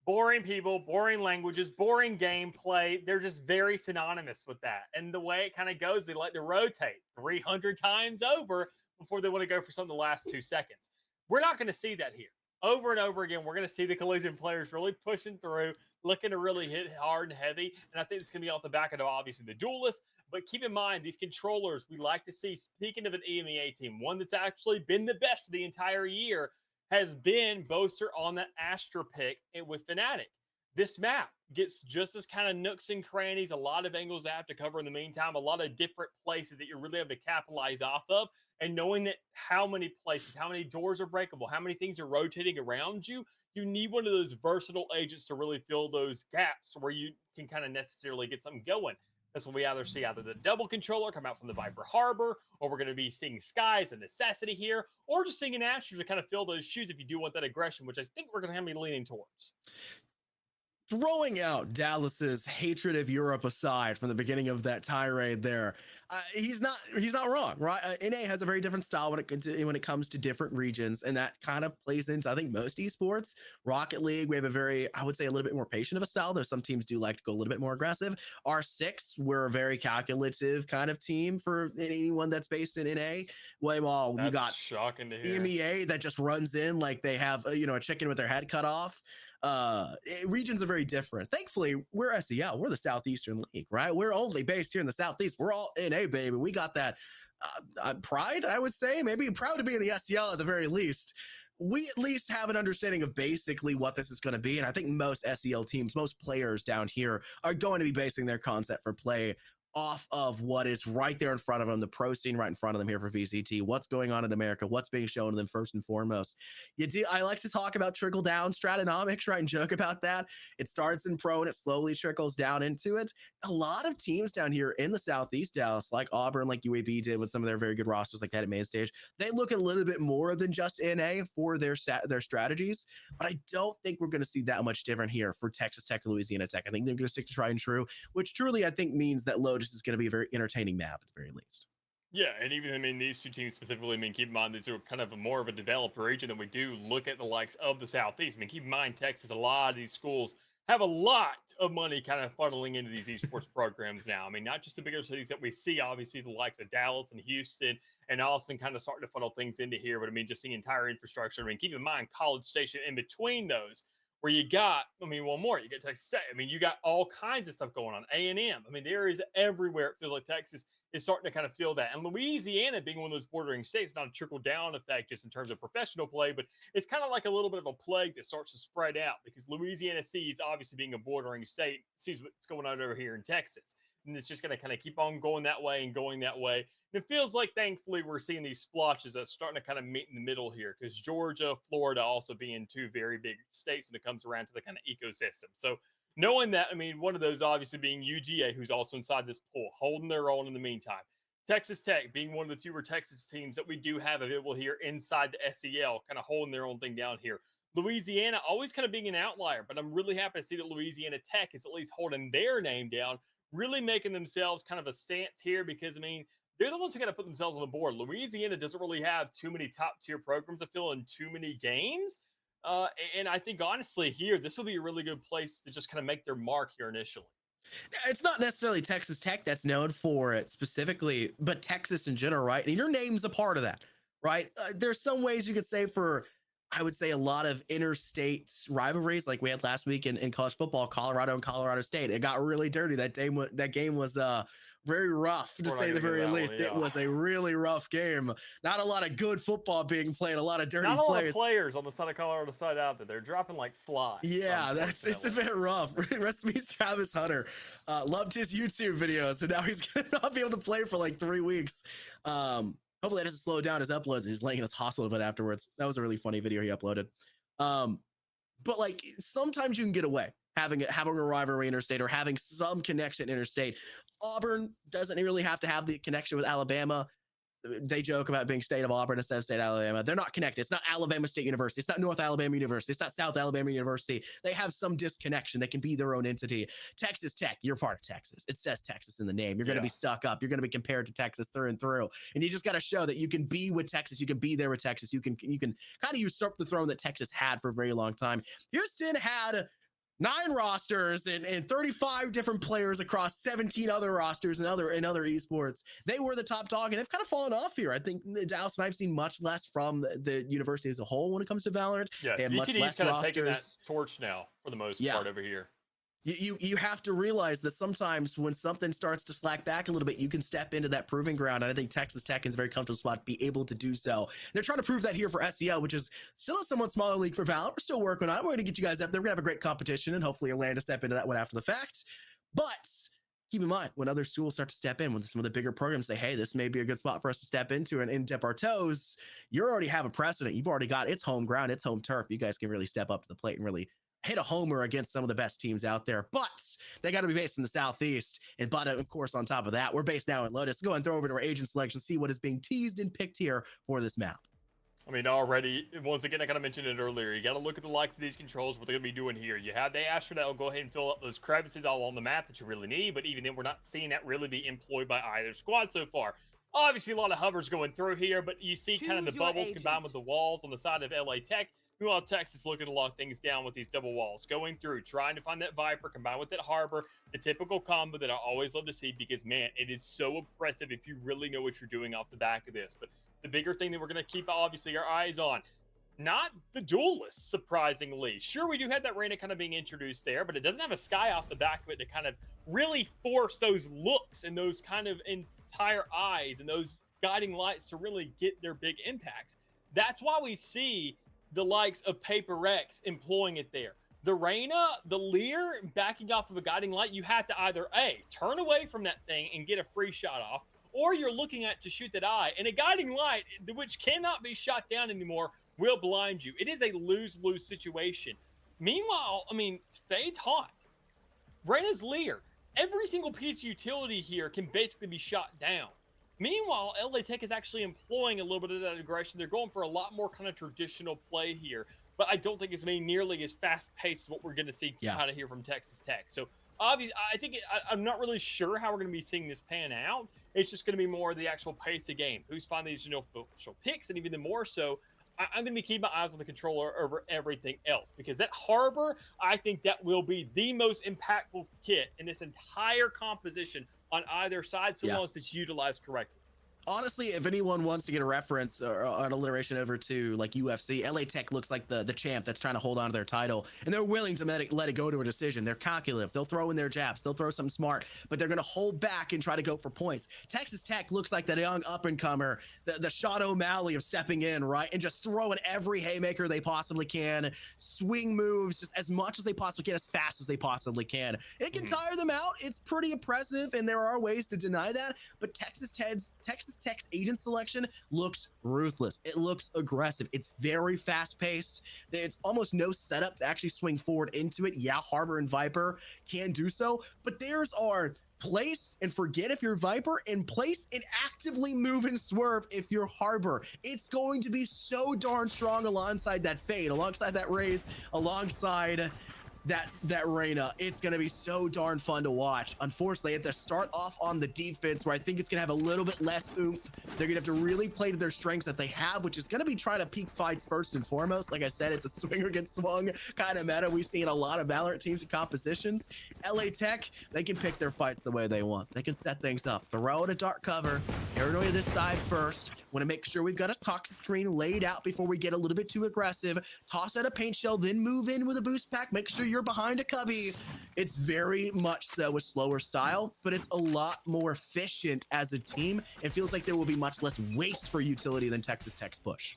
boring people, boring languages, boring gameplay. They're just very synonymous with that. And the way it kind of goes, they like to rotate 300 times over before they want to go for something the last 2 seconds. We're not going to see that here. Over and over again, we're going to see the collision players really pushing through, looking to really hit hard and heavy. And I think it's going to be off the back of, obviously, the duelists. But keep in mind, these controllers we like to see, speaking of an EMEA team, one that's actually been the best for the entire year, has been Boaster on that Astra pick with Fnatic. This map gets just as kind of nooks and crannies, a lot of angles I have to cover in the meantime, a lot of different places that you're really able to capitalize off of. And knowing that how many places, how many doors are breakable, how many things are rotating around you, you need one of those versatile agents to really fill those gaps where you can kind of necessarily get something going. That's what we either see either the double controller come out from the Viper Harbor, or we're going to be seeing Sky as a necessity here, or just seeing an Astra to kind of fill those shoes if you do want that aggression, which I think we're going to be leaning towards. Throwing out Dallas's hatred of Europe aside from the beginning of that tirade there, he's not wrong, right? NA has a very different style when it comes to different regions, and that kind of plays into, I think, most esports. Rocket League, we have a very, I would say, a little bit more patient of a style, though some teams do like to go a little bit more aggressive. R6, we're a very calculative kind of team for anyone that's based in NA. Well, you got shocking to hear. EMEA that just runs in like they have a chicken with their head cut off. Regions are very different. Thankfully, we're SEL. We're the Southeastern League, right? We're only based here in the Southeast. We're all NA, baby. We got that pride, I would say. Maybe proud to be in the SEL at the very least. We at least have an understanding of basically what this is going to be. And I think most SEL teams, most players down here are going to be basing their concept for play off of what is right there in front of them, the pro scene right in front of them here for VCT, what's going on in America, what's being shown to them first and foremost. I like to talk about trickle down stratonomics, right, and joke about that. It starts in pro and it slowly trickles down into it. A lot of teams down here in the Southeast, Dallas, like Auburn, like UAB did with some of their very good rosters like that at main stage, they look a little bit more than just NA for their strategies, but I don't think we're going to see that much different here for Texas Tech and Louisiana Tech. I think they're going to stick to tried and true, which truly I think means that Lotus is going to be a very entertaining map at the very least. Yeah, and even these two teams specifically, keep in mind these are kind of more of a developed region than we do look at the likes of the Southeast. Keep in mind Texas, a lot of these schools have a lot of money kind of funneling into these esports programs now. Not just the bigger cities that we see, obviously the likes of Dallas and Houston and Austin kind of starting to funnel things into here, but just the entire infrastructure. Keep in mind College Station in between those, where you got, one more, you get Texas Tech. You got all kinds of stuff going on. A&M. There is everywhere. It feels like Texas is starting to kind of feel that. And Louisiana being one of those bordering states, not a trickle down effect just in terms of professional play, but it's kind of like a little bit of a plague that starts to spread out because Louisiana sees, obviously being a bordering state, sees what's going on over here in Texas. And it's just going to kind of keep on going that way and going that way. And it feels like, thankfully, we're seeing these splotches that's starting to kind of meet in the middle here because Georgia, Florida also being two very big states when it comes around to the kind of ecosystem. So knowing that, one of those obviously being UGA, who's also inside this pool, holding their own in the meantime. Texas Tech being one of the fewer Texas teams that we do have available here inside the SEL, kind of holding their own thing down here. Louisiana always kind of being an outlier, but I'm really happy to see that Louisiana Tech is at least holding their name down, really making themselves kind of a stance here because, they're the ones who got to put themselves on the board. Louisiana doesn't really have too many top tier programs, I feel, in too many games. And I think, honestly, here, this will be a really good place to just kind of make their mark here initially. It's not necessarily Texas Tech that's known for it specifically, but Texas in general, right? And your name's a part of that, right? There's some ways you could say for, I would say, a lot of interstate rivalries like we had last week in college football, Colorado and Colorado State. It got really dirty. That game was very rough, to say the very least. It was a really rough game. Not a lot of good football being played, a lot of dirty plays. Not a lot of players on the side of Colorado side out there. They're dropping like flies. Yeah, it's a bit rough. Rest in peace, Travis Hunter. Loved his YouTube videos, and now he's going to not be able to play for like 3 weeks. Hopefully that doesn't slow down his uploads. He's laying in his hospital bed afterwards. That was a really funny video he uploaded. But like sometimes you can get away having a rivalry interstate or having some connection interstate. Auburn doesn't really have to have the connection with Alabama. They joke about being state of Auburn instead of state of Alabama. They're not connected. It's not Alabama State University. It's not North Alabama University. It's not South Alabama University. They have some disconnection. They can be their own entity. Texas Tech, you're part of Texas. It says Texas in the name. You're going to be stuck up. You're going to be compared to Texas through and through. And you just got to show that you can be with Texas. You can be there with Texas. You can kind of usurp the throne that Texas had for a very long time. Houston had 9 rosters and 35 different players across 17 other rosters and other esports. They were the top dog, and they've kind of fallen off here. I think Dallas and I've seen much less from the university as a whole when it comes to Valorant. Yeah, they have much VTD less is kind of rosters. taking that torch now for the most part over here. You have to realize that sometimes when something starts to slack back a little bit, you can step into that proving ground. And I think Texas Tech is a very comfortable spot to be able to do so. They're trying to prove that here for SEO, which is still a somewhat smaller league for Valorant. We're still working on it. We're going to get you guys up there. We're going to have a great competition and hopefully land a step into that one after the fact. But keep in mind, when other schools start to step in, when some of the bigger programs say, hey, this may be a good spot for us to step into and dip our toes, you already have a precedent. You've already got it's home ground, it's home turf. You guys can really step up to the plate and really hit a homer against some of the best teams out there. But they got to be based in the Southeast. And but of course, on top of that, we're based now in Lotus. Go and throw over to our agent selection, see what is being teased and picked here for this map. I mean, already, once again, I kind of mentioned it earlier. You got to look at the likes of these controls, what they're going to be doing here. You have the Astra that will go ahead and fill up those crevices all on the map that you really need, but even then, we're not seeing that really be employed by either squad so far. Obviously, a lot of hovers going through here, but you see kind of the bubbles combined with the walls on the side of LA Tech. Meanwhile, Texas looking to lock things down with these double walls, going through, trying to find that Viper, combined with that Harbor, the typical combo that I always love to see because, man, it is so impressive if you really know what you're doing off the back of this. But the bigger thing that we're going to keep, obviously, our eyes on, not the duelists, surprisingly. Sure, we do have that Reyna kind of being introduced there, but it doesn't have a Sky off the back of it to kind of really force those looks and those kind of entire eyes and those guiding lights to really get their big impacts. That's why we see the likes of Paper X employing it there. The Reyna, the Lear, backing off of a guiding light, you have to either A, turn away from that thing and get a free shot off, or you're looking at to shoot that eye. And a guiding light, which cannot be shot down anymore, will blind you. It is a lose-lose situation. Meanwhile, I mean, Fade's hot. Reyna's Lear. Every single piece of utility here can basically be shot down. Meanwhile, LA Tech is actually employing a little bit of that aggression. They're going for a lot more kind of traditional play here, but I don't think it's nearly as fast-paced as what we're going to see kind of here from Texas Tech. So, obviously, I think I'm not really sure how we're going to be seeing this pan out. It's just going to be more of the actual pace of game. Who's finding these initial picks, and even more so, I'm going to be keeping my eyes on the controller over everything else because that Harbor, I think that will be the most impactful kit in this entire composition on either side, so long as it's utilized correctly. Honestly, if anyone wants to get a reference or an alliteration over to like UFC, LA Tech looks like the champ that's trying to hold on to their title, and they're willing to let it go to a decision. They're calculative. They'll throw in their jabs. They'll throw something smart, but they're going to hold back and try to go for points. Texas Tech looks like that young up-and-comer, the Sean O'Malley of stepping in, right, and just throwing every haymaker they possibly can, swing moves just as much as they possibly can, as fast as they possibly can. It can tire them out. It's pretty impressive, and there are ways to deny that, but Texas Tech's agent selection looks ruthless. It looks aggressive. It's very fast-paced. It's almost no setup to actually swing forward into it. Yeah, Harbor and Viper can do so, but theirs are place and forget if you're Viper, and place and actively move and swerve if you're Harbor. It's going to be so darn strong alongside that Fade, alongside that Raze, alongside that Reyna. It's going to be so darn fun to watch. Unfortunately, they have to start off on the defense, where I think it's going to have a little bit less oomph. They're going to have to really play to their strengths that they have, which is going to be trying to peak fights first and foremost. Like I said, it's a swinger gets swung kind of meta we see in a lot of Valorant teams and compositions. LA Tech, they can pick their fights the way they want. They can set things up. Throw in a dark cover. Paranoia this side first. Want to make sure we've got a toxic screen laid out before we get a little bit too aggressive. Toss out a paint shell, then move in with a boost pack. Make sure you're behind a cubby. It's very much so a slower style, but it's a lot more efficient as a team. It feels like there will be much less waste for utility than Texas Tech's push.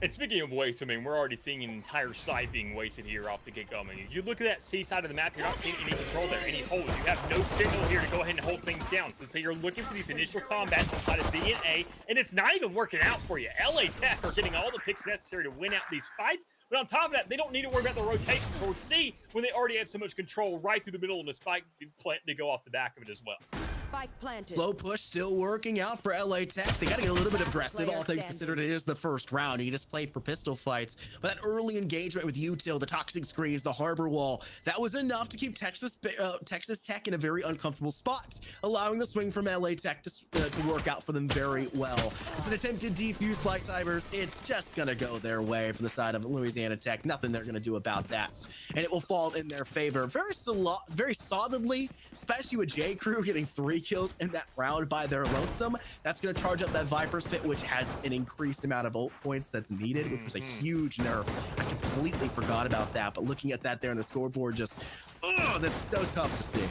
And speaking of waste, I mean, we're already seeing an entire site being wasted here off the get-go. I mean, you look at that C side of the map, you're not seeing any control there, any holes. You have no signal here to go ahead and hold things down. So you're looking for these initial combats on side of B and A, and it's not even working out for you. LA Tech are getting all the picks necessary to win out these fights, but on top of that, they don't need to worry about the rotation towards C when they already have so much control right through the middle of the spike plant to go off the back of it as well. Spike planted. Slow push still working out for LA Tech. They got to get a little bit aggressive, all things considered. It is the first round. You just play for pistol fights. But that early engagement with util, the toxic screens, the harbor wall, that was enough to keep Texas Tech in a very uncomfortable spot, allowing the swing from LA Tech to work out for them very well. It's an attempted defuse by timers. It's just going to go their way for the side of Louisiana Tech. Nothing they're going to do about that. And it will fall in their favor very solidly, especially with J. Crew getting 3 20 kills in that round by their lonesome. That's going to charge up that Viper Spit, which has an increased amount of ult points that's needed, which was a huge nerf. I completely forgot about that, but looking at that there on the scoreboard, just, oh, that's so tough to see.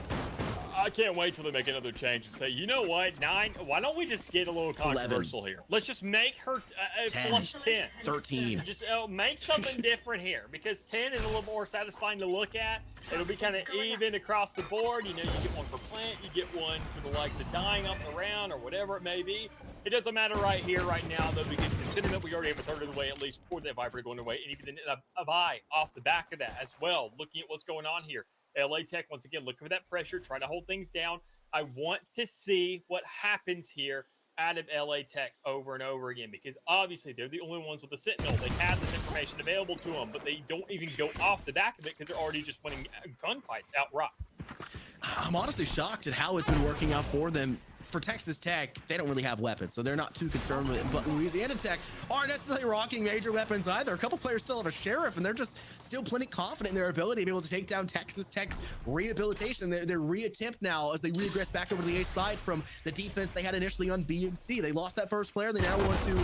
I can't wait till they make another change and say, you know what, 9, why don't we just get a little controversial here? Let's just make her 10, plus 10. 13. Just make something different here, because 10 is a little more satisfying to look at. It'll be kind of even across the board. You know, you get one for plant, you get one for the likes of dying up around or whatever it may be. It doesn't matter right here, right now, though, because considering that we already have a third of the way, at least for that Viper going away, and even a buy off the back of that as well, looking at what's going on here. LA Tech, once again, looking for that pressure, trying to hold things down. I want to see what happens here out of LA Tech over and over again, because obviously they're the only ones with the Sentinel. They have this information available to them, but they don't even go off the back of it because they're already just winning gunfights outright. I'm honestly shocked at how it's been working out for them. For Texas Tech, they don't really have weapons, so they're not too concerned with it. But Louisiana Tech aren't necessarily rocking major weapons either. A couple players still have a sheriff, and they're just still plenty confident in their ability to be able to take down Texas Tech's rehabilitation. Their re-attempt now as they regress back over to the A side from the defense they had initially on B and C. They lost that first player. They now want to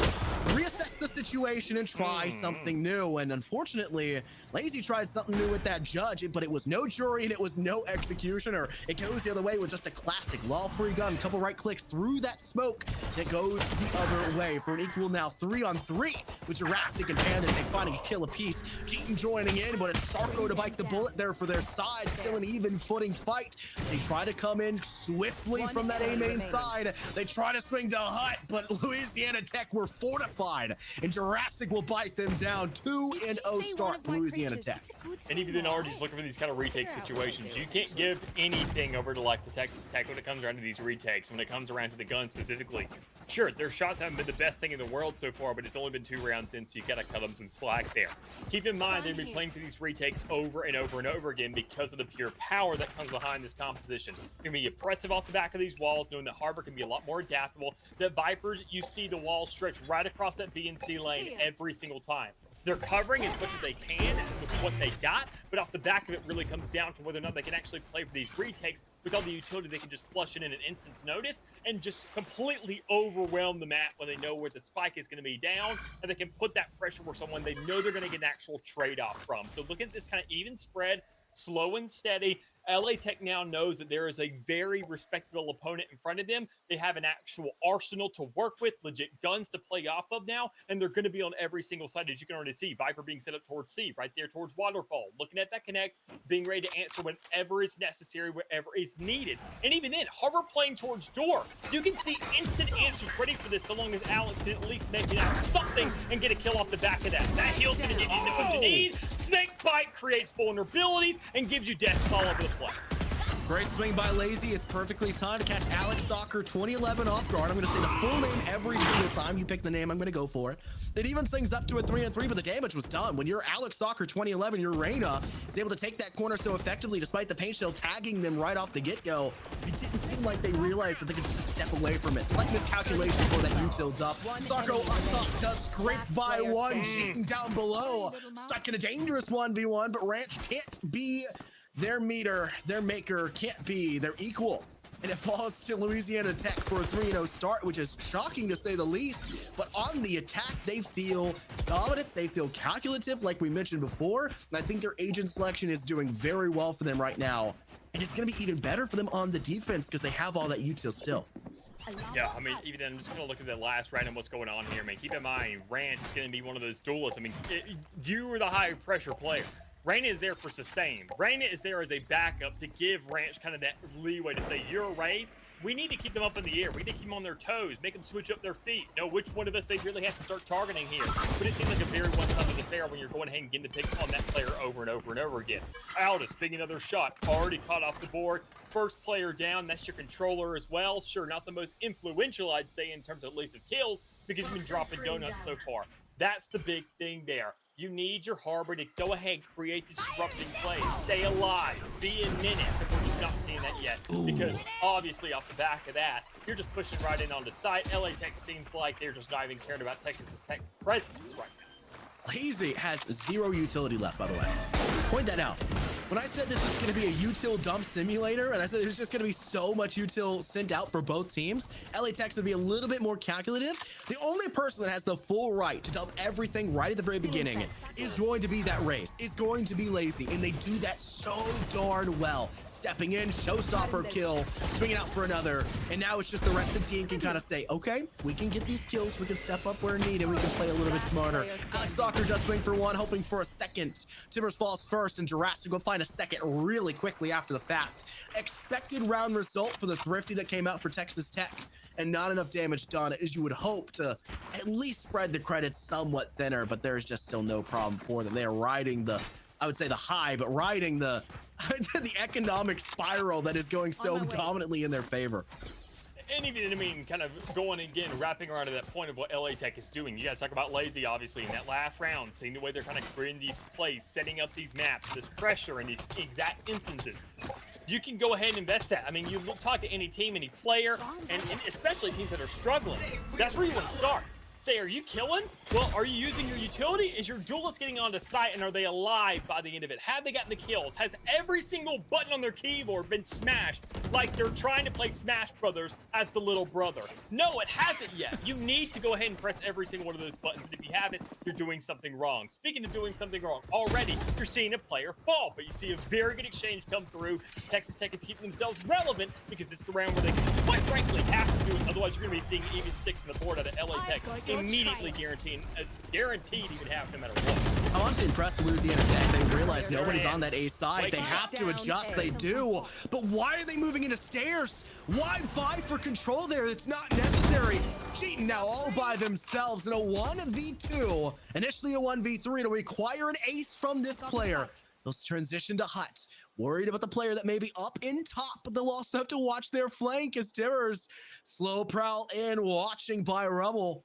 reassess the situation and try something new. And unfortunately, Lazy tried something new with that judge, but it was no jury and it was no executioner. It goes the other way with just a classic law-free gun, a couple right clicks through that smoke that goes the other way for an equal now 3-on-3 with Jurassic and Panda. They finally kill a piece. Jeton joining in, but it's Sarko to bite the bullet there for their side. Still an even footing fight. They try to come in swiftly from that A main side. They try to swing to Hut, but Louisiana Tech were fortified, and Jurassic will bite them down. 2-0 start for Louisiana Tech. And even then, already just looking for these kind of retake situations. You can't give anything over to like the Texas Tech when it comes around to these retakes. When it comes around to the gun specifically, sure, their shots haven't been the best thing in the world so far, but it's only been 2 rounds in, so you gotta cut them some slack there. Keep in mind, they've been playing for these retakes over and over and over again because of the pure power that comes behind this composition. It's gonna be oppressive off the back of these walls, knowing that Harbor can be a lot more adaptable. The Vipers, you see the walls stretch right across that B and C lane every single time. They're covering as much as they can with what they got, but off the back of it really comes down to whether or not they can actually play for these retakes with all the utility. They can just flush it in an instant's notice and just completely overwhelm the map when they know where the spike is going to be down, and they can put that pressure where someone they know they're going to get an actual trade-off from. So look at this kind of even spread, slow and steady. LA Tech now knows that there is a very respectable opponent in front of them. They have an actual arsenal to work with, legit guns to play off of now, and they're going to be on every single side, as you can already see. Viper being set up towards C, right there towards Waterfall, looking at that connect, being ready to answer whenever is necessary, wherever is needed. And even then, Harbor playing towards door. You can see instant answers ready for this, so long as Alex can at least make it out something and get a kill off the back of that. That heal's going to get you what you need. Snake Bite creates vulnerabilities and gives you deaths all over the place. Great swing by Lazy. It's perfectly timed to catch Alex Soccer 2011 off guard. I'm going to say the full name every single time you pick the name. I'm going to go for it. It evens things up to a 3-on-3, but the damage was done. When you're Alex Soccer 2011, your Reyna is able to take that corner so effectively, despite the paint shield tagging them right off the get-go. It didn't seem like they realized that they could just step away from it. Slight miscalculation for that util up. Sarko up top does scrape by one. Jeton down below. Stuck in a dangerous 1v1, but Ranch can't be their meter, their maker, can't be their equal. And it falls to Louisiana Tech for a 3-0 start, which is shocking to say the least. But on the attack, they feel dominant. They feel calculative, like we mentioned before. And I think their agent selection is doing very well for them right now. And it's going to be even better for them on the defense because they have all that util still. Yeah, I mean, even then, I'm just going to look at the last round and what's going on here, man. Keep in mind, Ranch is going to be one of those duelists. I mean, you are the high-pressure player. Reyna is there for sustain. Reyna is there as a backup to give Ranch kind of that leeway to say, you're a raise. We need to keep them up in the air. We need to keep them on their toes, make them switch up their feet, know which one of us they really have to start targeting here. But it seems like a very one-sided affair when you're going ahead and getting the picks on that player over and over and over again. Aldous, picking another shot, already caught off the board. First player down, that's your controller as well. Sure, not the most influential, I'd say, in terms of at least of kills, because you've been dropping donuts so far. That's the big thing there. You need your Harbor to go ahead, create disrupting plays, stay alive, be a menace, and we're just not seeing that yet. Because obviously off the back of that, you're just pushing right in onto site. LA Tech seems like they're just not even caring about Texas Tech presence right now. Lazy has 0 utility left, by the way. Point that out. When I said this was going to be a util dump simulator, and I said there's just going to be so much util sent out for both teams, LA Tech's going to be a little bit more calculative. The only person that has the full right to dump everything right at the very beginning is going to be that Raze. It's going to be Lazy, and they do that so darn well. Stepping in, showstopper kill, swinging out for another, and now it's just the rest of the team can kind of say, okay, we can get these kills, we can step up where needed, we can play a little bit smarter. Alex Stalker does swing for one, hoping for a second. Timbers falls first, and Jurassic will find a second really quickly after the fact. Expected round result for the Thrifty that came out for Texas Tech, and not enough damage done as you would hope to at least spread the credits somewhat thinner, but there's just still no problem for them. They are riding the, I would say the high, but riding the the economic spiral that is going so dominantly in their favor. And even, I mean, kind of going again, wrapping around to that point of what LA Tech is doing. You got to talk about Lazy, obviously, in that last round, seeing the way they're kind of creating these plays, setting up these maps, this pressure in these exact instances. You can go ahead and invest that. I mean, you talk to any team, any player, and especially teams that are struggling. That's where you want to start. Say, are you killing? Well, are you using your utility? Is your duelist getting onto site, and are they alive by the end of it? Have they gotten the kills? Has every single button on their keyboard been smashed like they're trying to play Smash Brothers as the little brother? No, it hasn't yet. You need to go ahead and press every single one of those buttons, and if you haven't, you're doing something wrong. Speaking of doing something wrong, already you're seeing a player fall, but you see a very good exchange come through. Texas Tech is keeping themselves relevant because this is the round where they quite frankly have to do it. Otherwise, you're going to be seeing even 6 on the board out of LA Tech. Immediately guaranteed you would have no matter what. I'm honestly impressed with Louisiana Tech. They realize nobody's on that A side. They have to adjust. They do. But why are they moving into stairs? Why fight for control there? It's not necessary. Cheating now all by themselves in a 1v2. Initially a 1v3. It'll require an ace from this player. They'll transition to Hut. Worried about the player that may be up in top, but they'll also have to watch their flank as Timbers slow prowl in, watching by Rubble.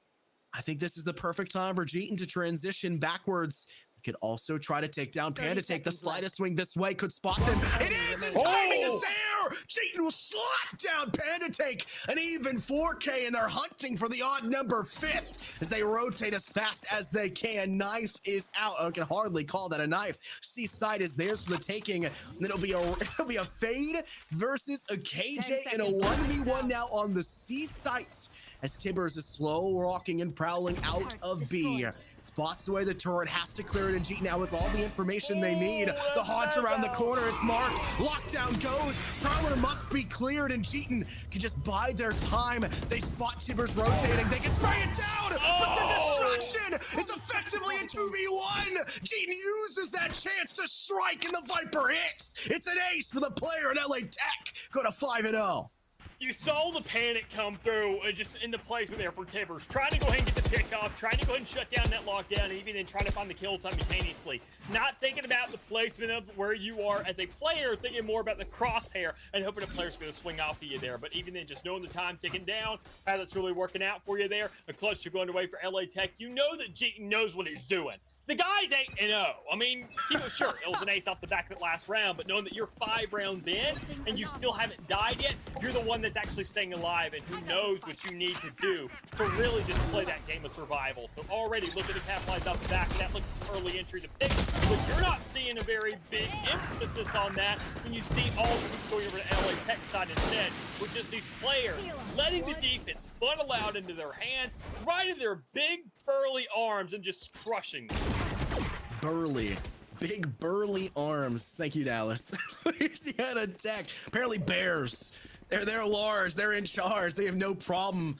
I think this is the perfect time for Jeeton to transition backwards. We could also try to take down Panda. Take the slightest swing this way, could spot them. It is, and timing is there! Jeeton will slap down Panda. Take an even 4K, and they're hunting for the odd number 5th as they rotate as fast as they can. Knife is out. I can hardly call that a knife. C side is theirs for the taking. And it'll be a Fade versus a KJ in a 1v1 now on the C site, as Timbers is slow walking and prowling out of B. Spots away the turret, has to clear it, and Jeet now has all the information they need. The haunt around the corner, it's marked. Lockdown goes. Prowler must be cleared, and Jeeton can just bide their time. They spot Timbers rotating. They can spray it down, but the destruction, it's effectively a 2v1. Jeeton uses that chance to strike, and the Viper hits. It's an ace for the player in LA Tech. Go to 5-0. You saw the panic come through just in the placement there for Timbers, trying to go ahead and get the pick off, trying to go ahead and shut down that lockdown, and even then trying to find the kill simultaneously. Not thinking about the placement of where you are as a player, thinking more about the crosshair and hoping the player's going to swing off of you there. But even then, just knowing the time ticking down, how that's really working out for you there. A clutch to going away for LA Tech. You know that Jeeton knows what he's doing. The guy's 8-0. I mean, sure, it was an ace off the back of that last round, but knowing that you're 5 rounds in and you still haven't died yet, you're the one that's actually staying alive and who knows what you need to do to really just play that game of survival. So already looking to capitalize off the back of that, looking for early entry to pick, but you're not seeing a very big emphasis on that when you see all of these going over to LA Tech side instead, with just these players letting the defense funnel out into their hand, right in their big burly arms and just crushing them. Burly. Big burly arms. Thank you, Dallas. Louisiana Tech. Apparently bears. They're large. They're in charge. They have no problem.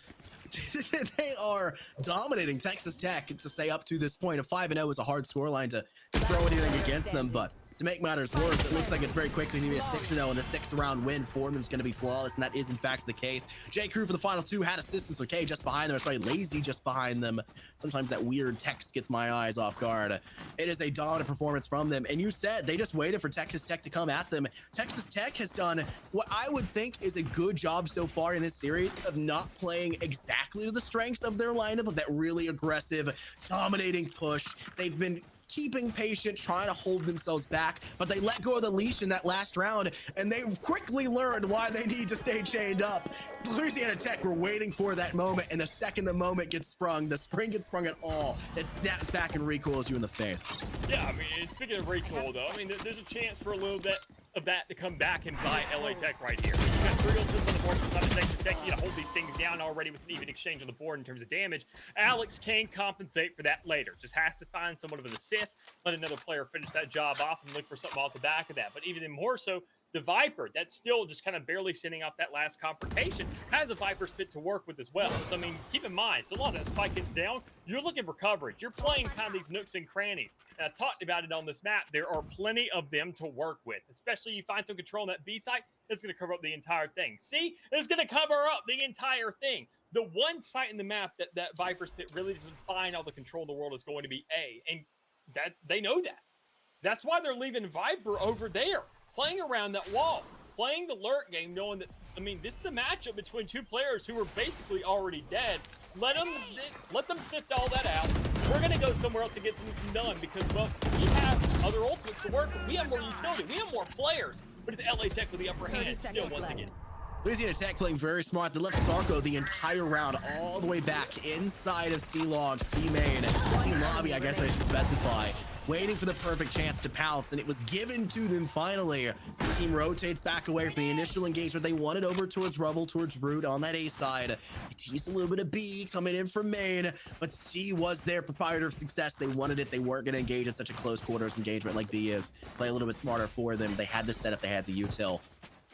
They are dominating Texas Tech to say up to this point. A 5-0 is a hard scoreline to throw anything against them, but to make matters worse, it looks like it's very quickly going to be a 6-0, and the 6th round win for them is going to be flawless, and that is in fact the case. J Crew for the final 2 had assistance with K just behind them. Sorry, Lazy just behind them. Sometimes that weird text gets my eyes off guard. It is a dominant performance from them, and you said they just waited for Texas Tech to come at them. Texas Tech has done what I would think is a good job so far in this series of not playing exactly to the strengths of their lineup, of that really aggressive, dominating push. They've been keeping patient, trying to hold themselves back, but they let go of the leash in that last round, and they quickly learned why they need to stay chained up. Louisiana Tech were waiting for that moment, and the second the moment gets sprung, the spring gets sprung at all, it snaps back and recoils you in the face. Yeah, I mean, speaking of recoil, though, I mean, there's a chance for a little bit of that to come back and bite LA Tech right here. You've got 3 ultimates on the board from Southeastern Tech. You gotta hold these things down already with an even exchange on the board in terms of damage. Alex can compensate for that later. Just has to find somewhat of an assist, let another player finish that job off and look for something off the back of that. But even more so, the Viper, that's still just kind of barely sending off that last confrontation, has a Viper's pit to work with as well. So, I mean, keep in mind, so long as that spike gets down, you're looking for coverage. You're playing kind of these nooks and crannies. And I talked about it on this map. There are plenty of them to work with, especially you find some control on that B site, it's going to cover up the entire thing. C is going to cover up the entire thing. The one site in the map that Viper's pit really doesn't find all the control in the world is going to be A. And that they know that. That's why they're leaving Viper over there, playing around that wall, playing the lurk game, knowing that, I mean, this is a matchup between two players who are basically already dead. Let them sift all that out. We're going to go somewhere else to get something done because, well, we have other ultimates to work with. We have more utility. We have more players. But it's LA Tech with the upper hand still once again. Louisiana Tech playing very smart. They left Sarko the entire round all the way back inside of C-Log, C-Main, C-Lobby, I guess I should specify, waiting for the perfect chance to pounce, and it was given to them finally. So the team rotates back away from the initial engagement. They wanted over towards Rubble, towards Root on that A side. They teased a little bit of B coming in from main, but C was their proprietor of success. They wanted it. They weren't going to engage in such a close quarters engagement like B is. Play a little bit smarter for them. They had the setup. They had the util.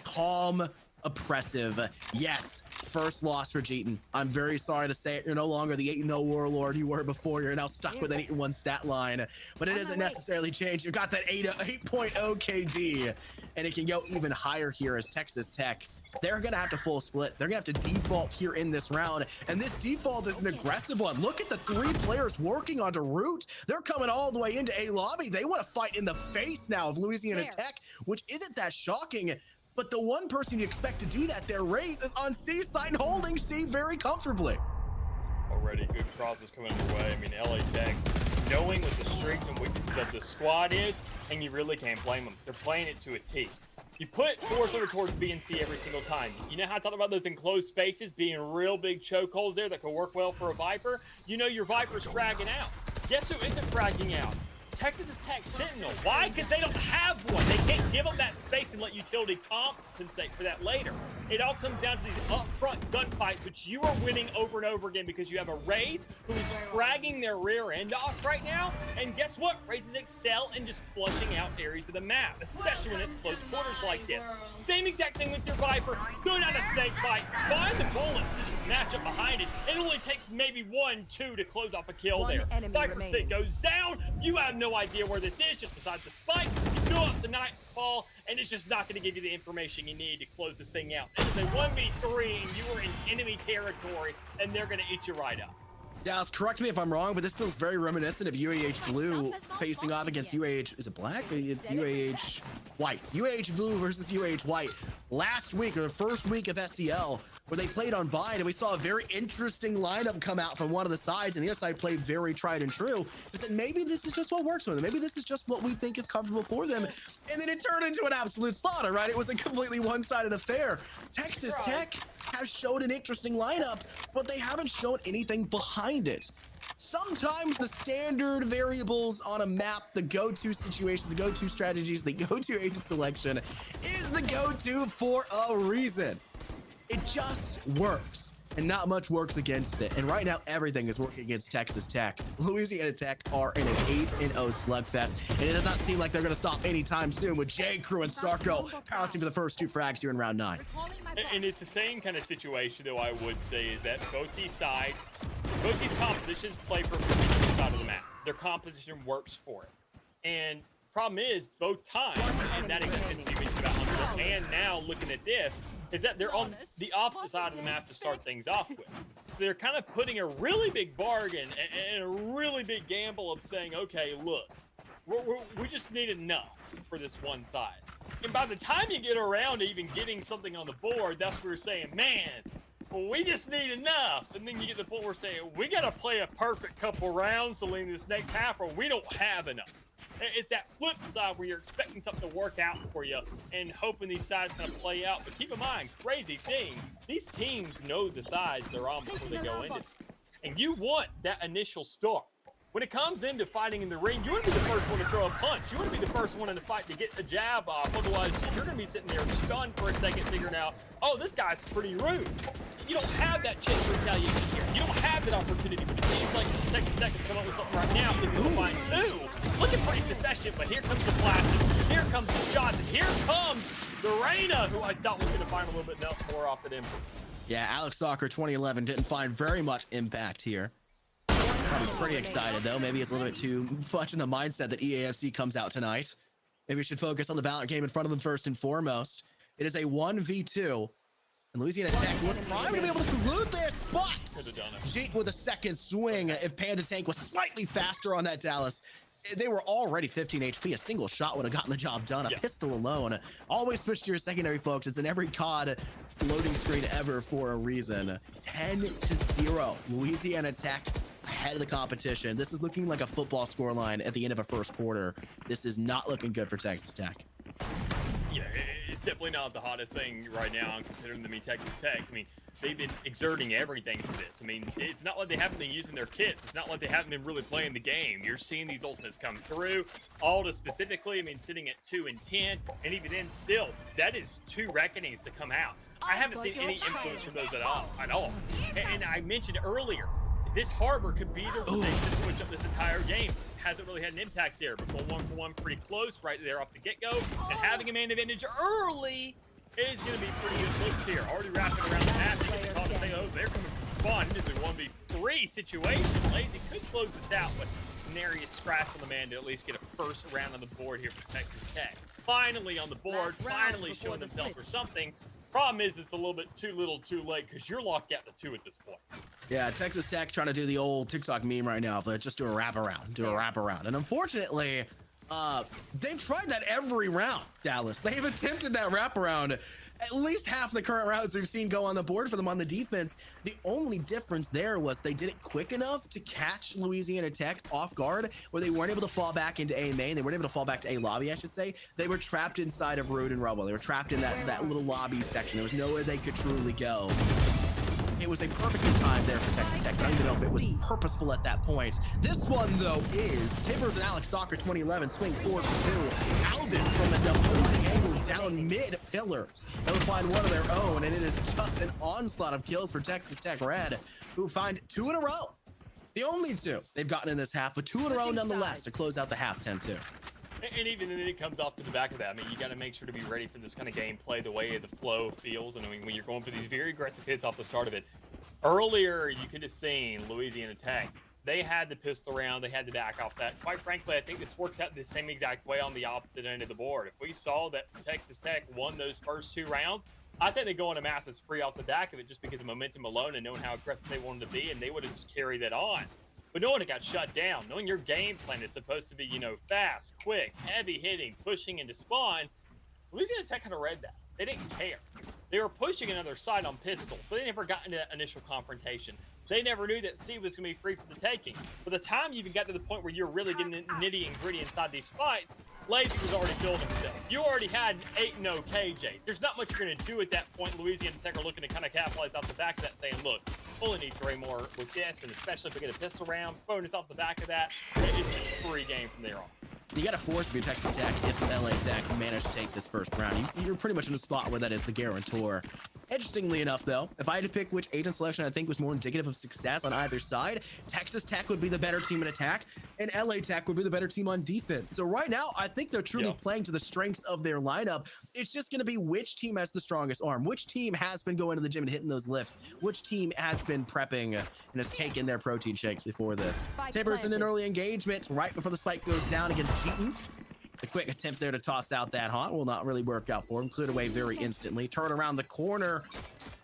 Calm, oppressive. Yes, first loss for Jeeton. I'm very sorry to say it. You're no longer the 8-0 warlord you were before. You're now stuck with an 8-1 stat line, but it doesn't necessarily change. You got that 8.0 KD, and it can go even higher here as Texas Tech. They're going to have to full split. They're going to have to default here in this round, and this default is an aggressive one. Look at the 3 players working onto Root. They're coming all the way into A lobby. They want to fight in the face now of Louisiana Tech, which isn't that shocking. But the one person you expect to do that there, Raze, is on C side and holding C very comfortably. Already good crosses coming their way. I mean, LA Tech, knowing what the strengths and weaknesses of the squad is, and you really can't blame them. They're playing it to a T. You put force over towards B and C every single time. You know how I talked about those enclosed spaces being real big chokeholds there that could work well for a Viper? You know your Viper's fragging out. Guess who isn't fragging out? Texas Tech Sentinel. Why? Because they don't have one. They can't give them that space and let utility compensate for that later. It all comes down to these upfront gunfights, which you are winning over and over again because you have a Raze who is fragging their rear end off right now. And guess what? Razes excel in just flushing out areas of the map, especially when it's close quarters like this. Same exact thing with your Viper. Go down a snake bite, find the bullets to just match up behind it. It only takes maybe 1, 2 to close off a kill there. Viper's pit goes down. You have no idea where this is, just besides the spike. You go up the nightfall, and it's just not going to give you the information you need to close this thing out. It is a 1v3, and you are in enemy territory, and they're going to eat you right up. Dallas, correct me if I'm wrong, but this feels very reminiscent of UAH Blue facing off against UAH, is it black? It's UAH white. UAH Blue versus UAH white. Last week, or the first week of SEL, where they played on Vine, and we saw a very interesting lineup come out from one of the sides, and the other side played very tried and true. I said, maybe this is just what works for them. Maybe this is just what we think is comfortable for them. And then it turned into an absolute slaughter, right? It was a completely one-sided affair. Texas Tech has showed an interesting lineup, but they haven't shown anything behind it. Sometimes the standard variables on a map, the go-to situations, the go-to strategies, the go-to agent selection is the go-to for a reason. It just works, and not much works against it. And right now, everything is working against Texas Tech. Louisiana Tech are in an 8-0 slugfest, and it does not seem like they're going to stop anytime soon with J. Crew and Sarko pouncing for the first 2 frags here in round 9. And it's the same kind of situation, though, I would say, is that both these sides, both these compositions play for each side of the map. Their composition works for it. And problem is, both times, and that exists you mentioned about Hunter, and now looking at this, is that they're on the opposite side of the map to start things off with. So they're kind of putting a really big bargain and a really big gamble of saying, okay, look, we just need enough for this one side. And by the time you get around to even getting something on the board, that's where you're saying, man, well, we just need enough. And then you get to the point where we're saying, we got to play a perfect couple rounds to lead this next half, or we don't have enough. It's that flip side where you're expecting something to work out for you and hoping these sides kind of play out. But keep in mind, crazy thing, these teams know the sides they're on before they go into it. And you want that initial start. When it comes into fighting in the ring, you want to be the first one to throw a punch. You want to be the first one in the fight to get the jab off. Otherwise, you're going to be sitting there stunned for a second, figuring out, oh, this guy's pretty rude. You don't have that chance to retaliate here. You don't have that opportunity. But it seems like Texas Tech has come up with something right now. They're going to find two. Looking pretty sufficient, but here comes the flashes. Here comes the shots. And here comes the Reina, who I thought was going to find a little bit more off that impulse. Yeah, Alex Soccer 2011 didn't find very much impact here. Probably pretty excited though. Maybe it's a little bit too much in the mindset that EAFC comes out tonight. Maybe we should focus on the Valorant game in front of them first and foremost. It is a 1v2. And Louisiana Tech look prime to be able to conclude this, but Jeet with a second swing. If Panda Tank was slightly faster on that Dallas, they were already 15 HP. A single shot would have gotten the job done. A pistol alone. Always switch to your secondary, folks. It's in every COD loading screen ever for a reason. 10-0. Louisiana Tech ahead of the competition. This is looking like a football scoreline at the end of a first quarter. This is not looking good for Texas Tech. Yeah, it's definitely not the hottest thing right now, considering them being Texas Tech. I mean, they've been exerting everything for this. I mean, it's not like they haven't been using their kits. It's not like they haven't been really playing the game. You're seeing these ultimates come through. Alda specifically, I mean, sitting at 2 and 10, and even then, still, that is 2 reckonings to come out. I haven't seen any influence from those at all. And I mentioned earlier, this Harbor could be the thing to switch up this entire game. Hasn't really had an impact there, but going 1-for-1 pretty close right there off the get-go, and having a man advantage early is going to be pretty good looks here. Already wrapping around the half. You get the call to say, oh, they're coming from spawn. It is a 1v3 situation. Lazy could close this out, but nary a scratch on the man to at least get a first round on the board here for Texas Tech. Finally on the board, finally showing themselves for something. Problem is, it's a little bit too little too late because you're locked out to 2 at this point. Yeah, Texas Tech trying to do the old TikTok meme right now, but just do a wraparound. And unfortunately, they've tried that every round, Dallas. They've attempted that wraparound. At least half the current routes we've seen go on the board for them on the defense. The only difference there was they did it quick enough to catch Louisiana Tech off guard, where they weren't able to fall back into A main. They weren't able to fall back to A lobby, I should say. They were trapped inside of Rude and Rubble. They were trapped in that little lobby section. There was nowhere they could truly go. It was a perfect time there for Texas Tech. I don't even know if it was purposeful at that point. This one, though, is Tibbers and Alex Soccer 2011 swing 4-2. Aldis from the opposing angle down mid pillars. They'll find one of their own, and it is just an onslaught of kills for Texas Tech Red, who find 2 in a row. The only 2 they've gotten in this half, but 2 in a row nonetheless to close out the half 10-2. And even then it comes off to the back of that. I mean, you got to make sure to be ready for this kind of gameplay, the way the flow feels. And I mean, when you're going for these very aggressive hits off the start of it, earlier you could have seen Louisiana Tech. They had the pistol round. They had to back off that. Quite frankly, I think this works out the same exact way on the opposite end of the board. If we saw that Texas Tech won those first 2 rounds, I think they go on a massive spree off the back of it just because of momentum alone and knowing how aggressive they wanted to be, and they would have just carried that on. But knowing it got shut down, knowing your game plan is supposed to be, you know, fast, quick, heavy hitting, pushing into spawn, Louisiana Tech kind of read that. They didn't care. They were pushing another side on pistols, so they never got into that initial confrontation. They never knew that C was going to be free for the taking. By the time you even got to the point where you're really getting nitty and gritty inside these fights, Lazy was already building himself. You already had an 8-0 KJ. There's not much you're going to do at that point. Louisiana Tech are looking to kind of capitalize off the back of that, saying, look, only need 3 more with this, and especially if we get a pistol round, bonus off the back of that, it's just free game from there on. You got to force if you're Texas Tech if LA Tech manage to take this first round. You're pretty much in a spot where that is the guarantor. Interestingly enough, though, if I had to pick which agent selection I think was more indicative of success on either side, Texas Tech would be the better team in attack, and LA Tech would be the better team on defense. So right now, I think they're truly playing to the strengths of their lineup. It's just going to be which team has the strongest arm, which team has been going to the gym and hitting those lifts, which team has been prepping and has taken their protein shakes before this. Tibbers in an early engagement right before the spike goes down against Jeeton. A quick attempt there to toss out that haunt will not really work out for him. Cleared away very instantly. Turn around the corner.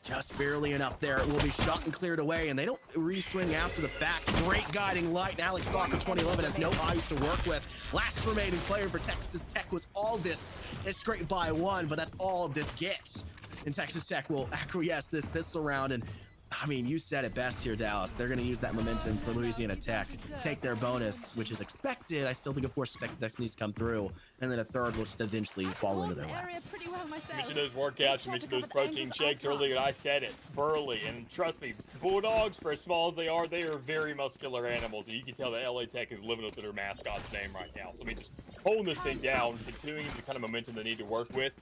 Just barely enough there. It will be shot and cleared away, and they don't re-swing after the fact. Great guiding light. And Alex Soccer 2011 has no eyes to work with. Last remaining player for Texas Tech was Aldis. It's straight by 1, but that's all of this gets. and Texas Tech will acquiesce this pistol round. And I mean, you said it best here, Dallas. They're going to use that momentum for Louisiana Tech, take their bonus, which is expected. I still think a force Texas Tech needs to come through, and then a third will just eventually fall into their lap. You mentioned those workouts, you mentioned those protein shakes earlier, and I said it, Burley, and trust me, Bulldogs, for as small as they are very muscular animals, and you can tell that LA Tech is living up to their mascot's name right now. So I mean, just holding this thing down, continuing the kind of momentum they need to work with,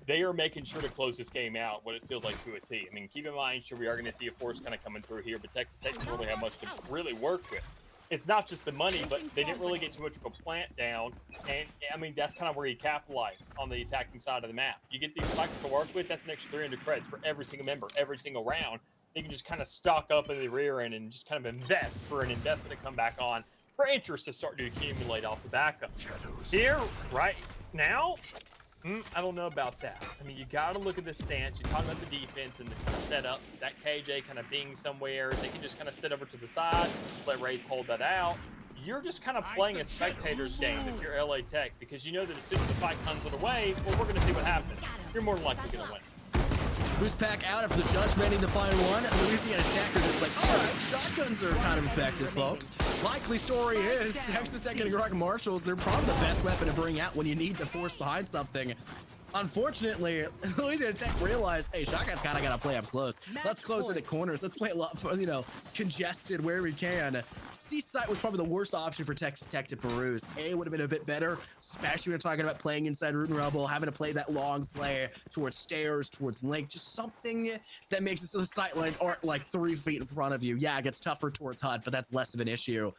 they are making sure to close this game out, what it feels like to a T. I mean, keep in mind, sure, we are going to see a force kind of coming through here, but Texas Tech doesn't really have much to really work with. It's not just the money, but they didn't really get too much of a plant down. And, I mean, that's kind of where you capitalize on the attacking side of the map. You get these spikes to work with, that's an extra 300 credits for every single member, every single round. They can just kind of stock up in the rear end and just kind of invest for an investment to come back on, for interest to start to accumulate off the backup. Here, right now, I don't know about that. I mean, you got to look at the stance. You're talking about the defense and the kind of setups. That KJ kind of being somewhere. They can just kind of sit over to the side, let Rays hold that out. You're just kind of playing a spectator's game if you're LA Tech, because you know that as soon as the fight comes the way, well, we're going to see what happens. You're more than likely going to win. Boost pack out after the judge managing to find one. Louisiana Tech are just like, all right, shotguns are kind of effective, folks. Likely story is Texas Tech and Rock Marshalls, they're probably the best weapon to bring out when you need to force behind something. Unfortunately, Louisiana Tech realized, hey, shotgun's kind of got to play up close. Let's close in the corners. Let's play a lot, congested where we can. C-site was probably the worst option for Texas Tech to peruse. A would have been a bit better, especially when we're talking about playing inside Root and Rubble, having to play that long play towards stairs, towards link, just something that makes it so the sight lines aren't like 3 feet in front of you. Yeah, it gets tougher towards HUD, but that's less of an issue.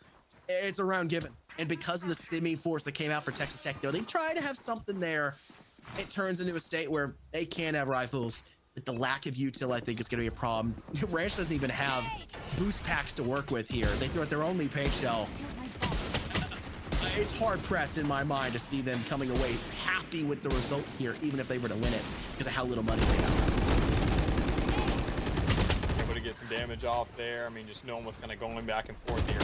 It's a round given. And because of the semi-force that came out for Texas Tech, though, they try to have something there. It turns into a state where they can't have rifles. But the lack of util, I think, is going to be a problem. Ranch doesn't even have boost packs to work with here. They throw out their only paint shell. It's hard pressed in my mind to see them coming away happy with the result here, even if they were to win it, because of how little money they have. Able to get some damage off there. I mean, just knowing what's kind of going back and forth here.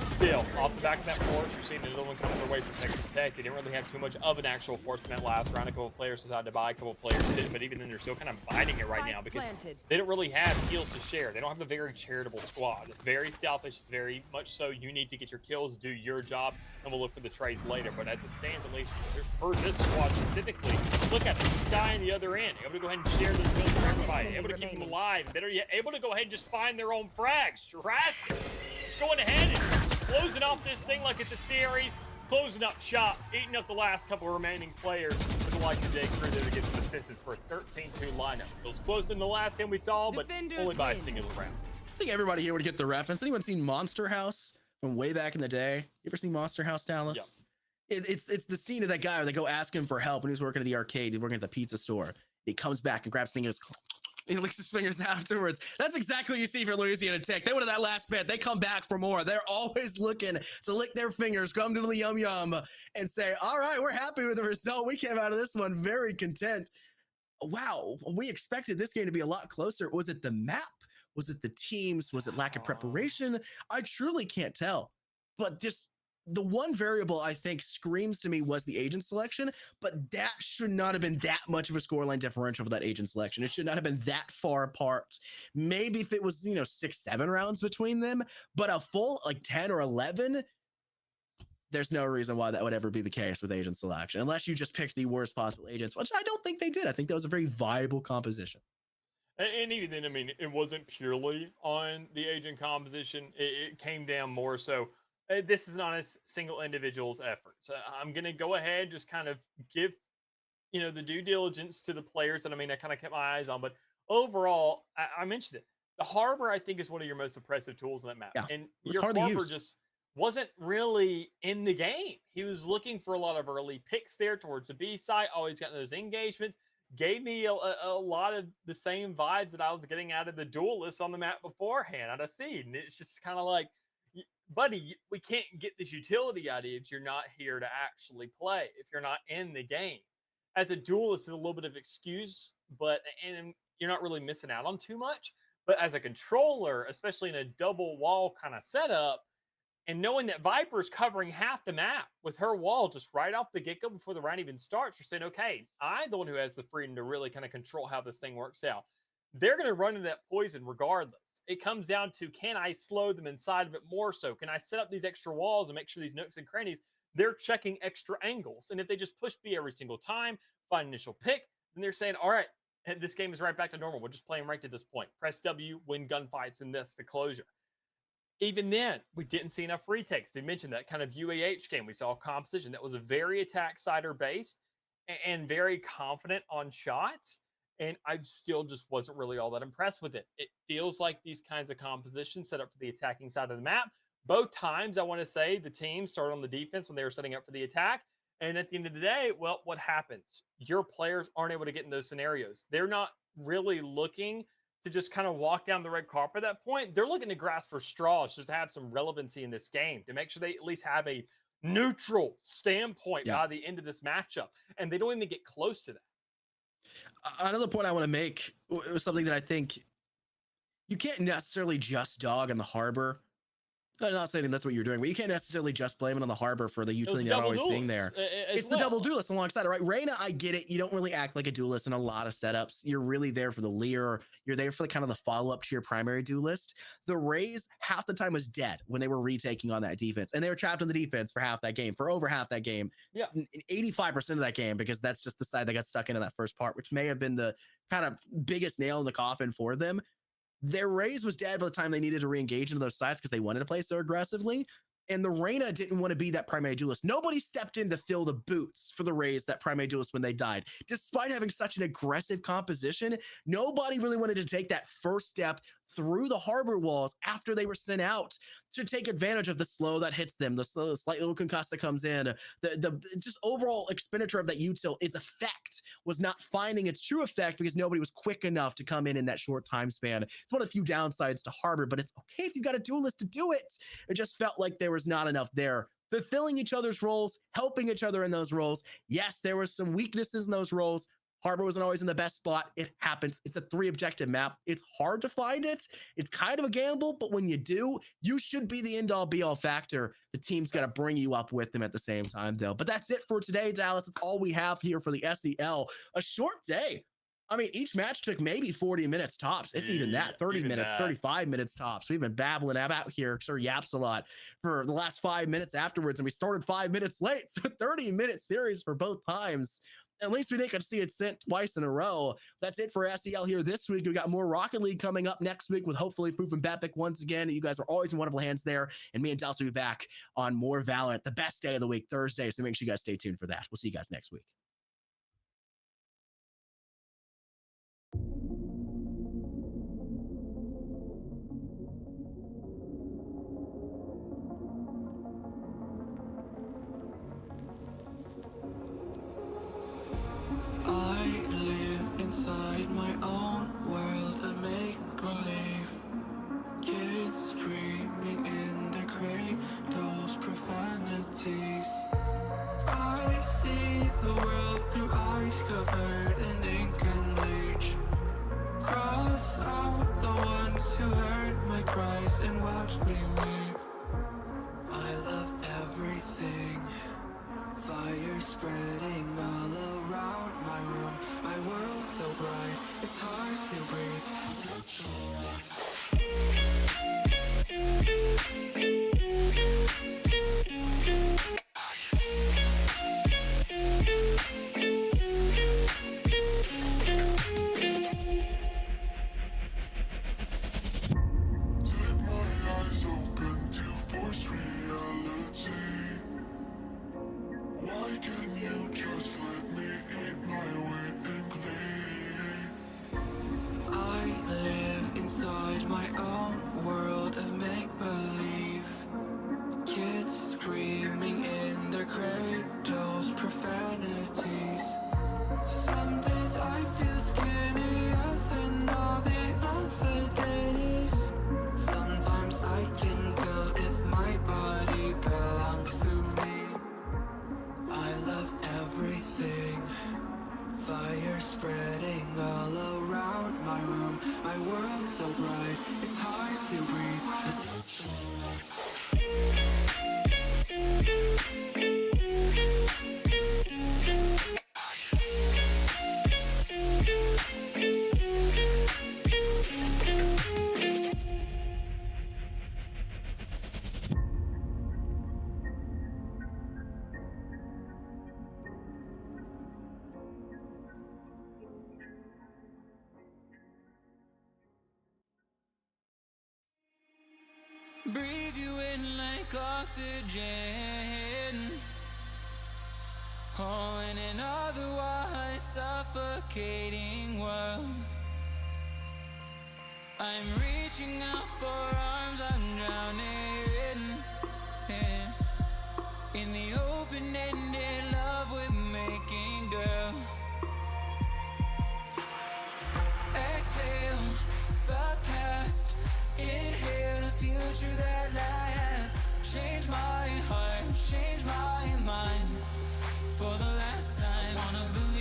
Still, off the back of that force, you're seeing another one coming their way from Texas Tech. They didn't really have too much of an actual force in that last round. A couple of players decided to buy, a couple of players didn't, but even then they're still kind of biting it right now because they don't really have kills to share. They don't have a very charitable squad. It's very selfish. It's very much so you need to get your kills, do your job, and we'll look for the trades later. But as it stands, at least for this squad specifically, look at this guy on the other end, able to go ahead and share those kills for everybody, able to keep them alive, better yet, able to go ahead and just find their own frags. Jurassic, just going ahead and closing off this thing like it's a series, closing up shop, eating up the last couple of remaining players with the likes of Jake Crew there to get some assists for a 13-2 lineup. It was close in the last game we saw, but only by a single round. I think everybody here would get the reference. Anyone seen Monster House from way back in the day? You ever seen Monster House, Dallas? Yeah. It's the scene of that guy where they go ask him for help when he was working at the arcade. He's working at the pizza store. He comes back and grabs the thing and goes, he licks his fingers afterwards. That's exactly what you see for Louisiana Tech. They wanted that last bit. They come back for more. They're always looking to lick their fingers, come to the yum yum, and say, all right, we're happy with the result. We came out of this one very content. Wow, we expected this game to be a lot closer. Was it the map? Was it the teams? Was it lack of preparation? I truly can't tell. But the one variable I think screams to me was the agent selection, but that should not have been that much of a scoreline differential for that agent selection. It should not have been that far apart. Maybe if it was, 6-7 rounds between them, but a full 10 or 11, there's no reason why that would ever be the case with agent selection, unless you just picked the worst possible agents, which I don't think they did. I think that was a very viable composition. And even then, I mean, it wasn't purely on the agent composition. It came down more so. This is not a single individual's effort. So I'm going to go ahead, just kind of give, the due diligence to the players that, I kind of kept my eyes on. But overall, I mentioned it. The Harbor, I think, is one of your most impressive tools in that map. Yeah, and your Harbor just wasn't really in the game. He was looking for a lot of early picks there towards the B side, always getting those engagements. Gave me a lot of the same vibes that I was getting out of the duelists on the map beforehand out of Seed. And it's just kind of like, buddy, we can't get this utility out of you if you're not here to actually play, if you're not in the game. As a duelist, it's a little bit of excuse, and you're not really missing out on too much. But as a controller, especially in a double wall kind of setup, And knowing that Viper's covering half the map with her wall just right off the get-go before the round even starts, you're saying, okay, I'm the one who has the freedom to really kind of control how this thing works out. They're going to run into that poison regardless. It comes down to, can I slow them inside of it more so? Can I set up these extra walls and make sure these nooks and crannies, they're checking extra angles? And if they just push B every single time, find initial pick, then they're saying, all right, this game is right back to normal. We're just playing ranked at this point. Press W, win gunfights, and this, the closure. Even then, we didn't see enough retakes. You mentioned that kind of UAH game. We saw a composition that was a very attack sider based and very confident on shots. And I still just wasn't really all that impressed with it. It feels like these kinds of compositions set up for the attacking side of the map. Both times, I want to say the team started on the defense when they were setting up for the attack. And at the end of the day, well, what happens? Your players aren't able to get in those scenarios. They're not really looking to just kind of walk down the red carpet at that point. They're looking to grasp for straws just to have some relevancy in this game, to make sure they at least have a neutral standpoint by the end of this matchup. And they don't even get close to that. Another point I want to make was something that I think you can't necessarily just dog on the Harbor. I'm not saying that's what you're doing, but you can't necessarily just blame it on the Harbor for the utility not always being there. It's the double duelist alongside it, right? Reyna, I get it. You don't really act like a duelist in a lot of setups. You're really there for the leer. You're there for the kind of the follow-up to your primary duelist. The Raze half the time was dead when they were retaking on that defense, and they were trapped in the defense for half that game, for over half that game. Yeah, 85% of that game, because that's just the side that got stuck into that first part, which may have been the kind of biggest nail in the coffin for them. Their Raze was dead by the time they needed to re-engage into those sides because they wanted to play so aggressively. And the Reyna didn't want to be that primary duelist. Nobody stepped in to fill the boots for the Raze, that primary duelist, when they died. Despite having such an aggressive composition, nobody really wanted to take that first step through the Harbor walls after they were sent out to take advantage of the slow that hits them, the slow, the slight little concuss that comes in, the just overall expenditure of that util. Its effect was not finding its true effect because nobody was quick enough to come in that short time span. It's one of the few downsides to Harbor, but it's okay if you got a duelist to do it. It just felt like there was not enough there, fulfilling each other's roles, helping each other in those roles. Yes, there were some weaknesses in those roles. Harbor wasn't always in the best spot. It happens. It's a 3 objective map. It's hard to find it. It's kind of a gamble, but when you do, you should be the end-all be-all factor. The team's got to bring you up with them at the same time, though. But that's it for today, Dallas. That's all we have here for the SEL. A short day. I mean, each match took maybe 40 minutes tops, if even that, 30 minutes, 35 minutes tops. We've been babbling about here, sure yaps a lot for the last 5 minutes afterwards, and we started 5 minutes late, so 30-minute series for both times. At least we didn't get to see it sent twice in a row. That's it for SEL here this week. We got more Rocket League coming up next week with hopefully Foof and Bepic once again. You guys are always in wonderful hands there, and me and Dallas will be back on more Valorant, the best day of the week, Thursday, so make sure you guys stay tuned for that. We'll see you guys next week. Inside my own world of make-believe, kids screaming in their cradles, profanities. I see the world through eyes covered in ink and bleach. Cross out the ones who heard my cries and watched me weep. I love everything. Fire spreading all around my room. My world so bright, it's hard to Take my eyes open to force reality. Why can't you just let me eat my weight in glee? I live inside my own world of make-believe. Kids screaming in their cradles, profanities. Some days I feel skinnier than all the other days. Sometimes I can tell if my body belongs to me. I love everything. Fire spreading all around my room. My world so bright, it's hard to breathe. oxygen. Oh, in an otherwise suffocating world, I'm reaching out for arms, I'm drowning in the open-ended love we're making, girl. Exhale the past, inhale a future that lasts. Change my heart, change my mind for the last time. Wanna believe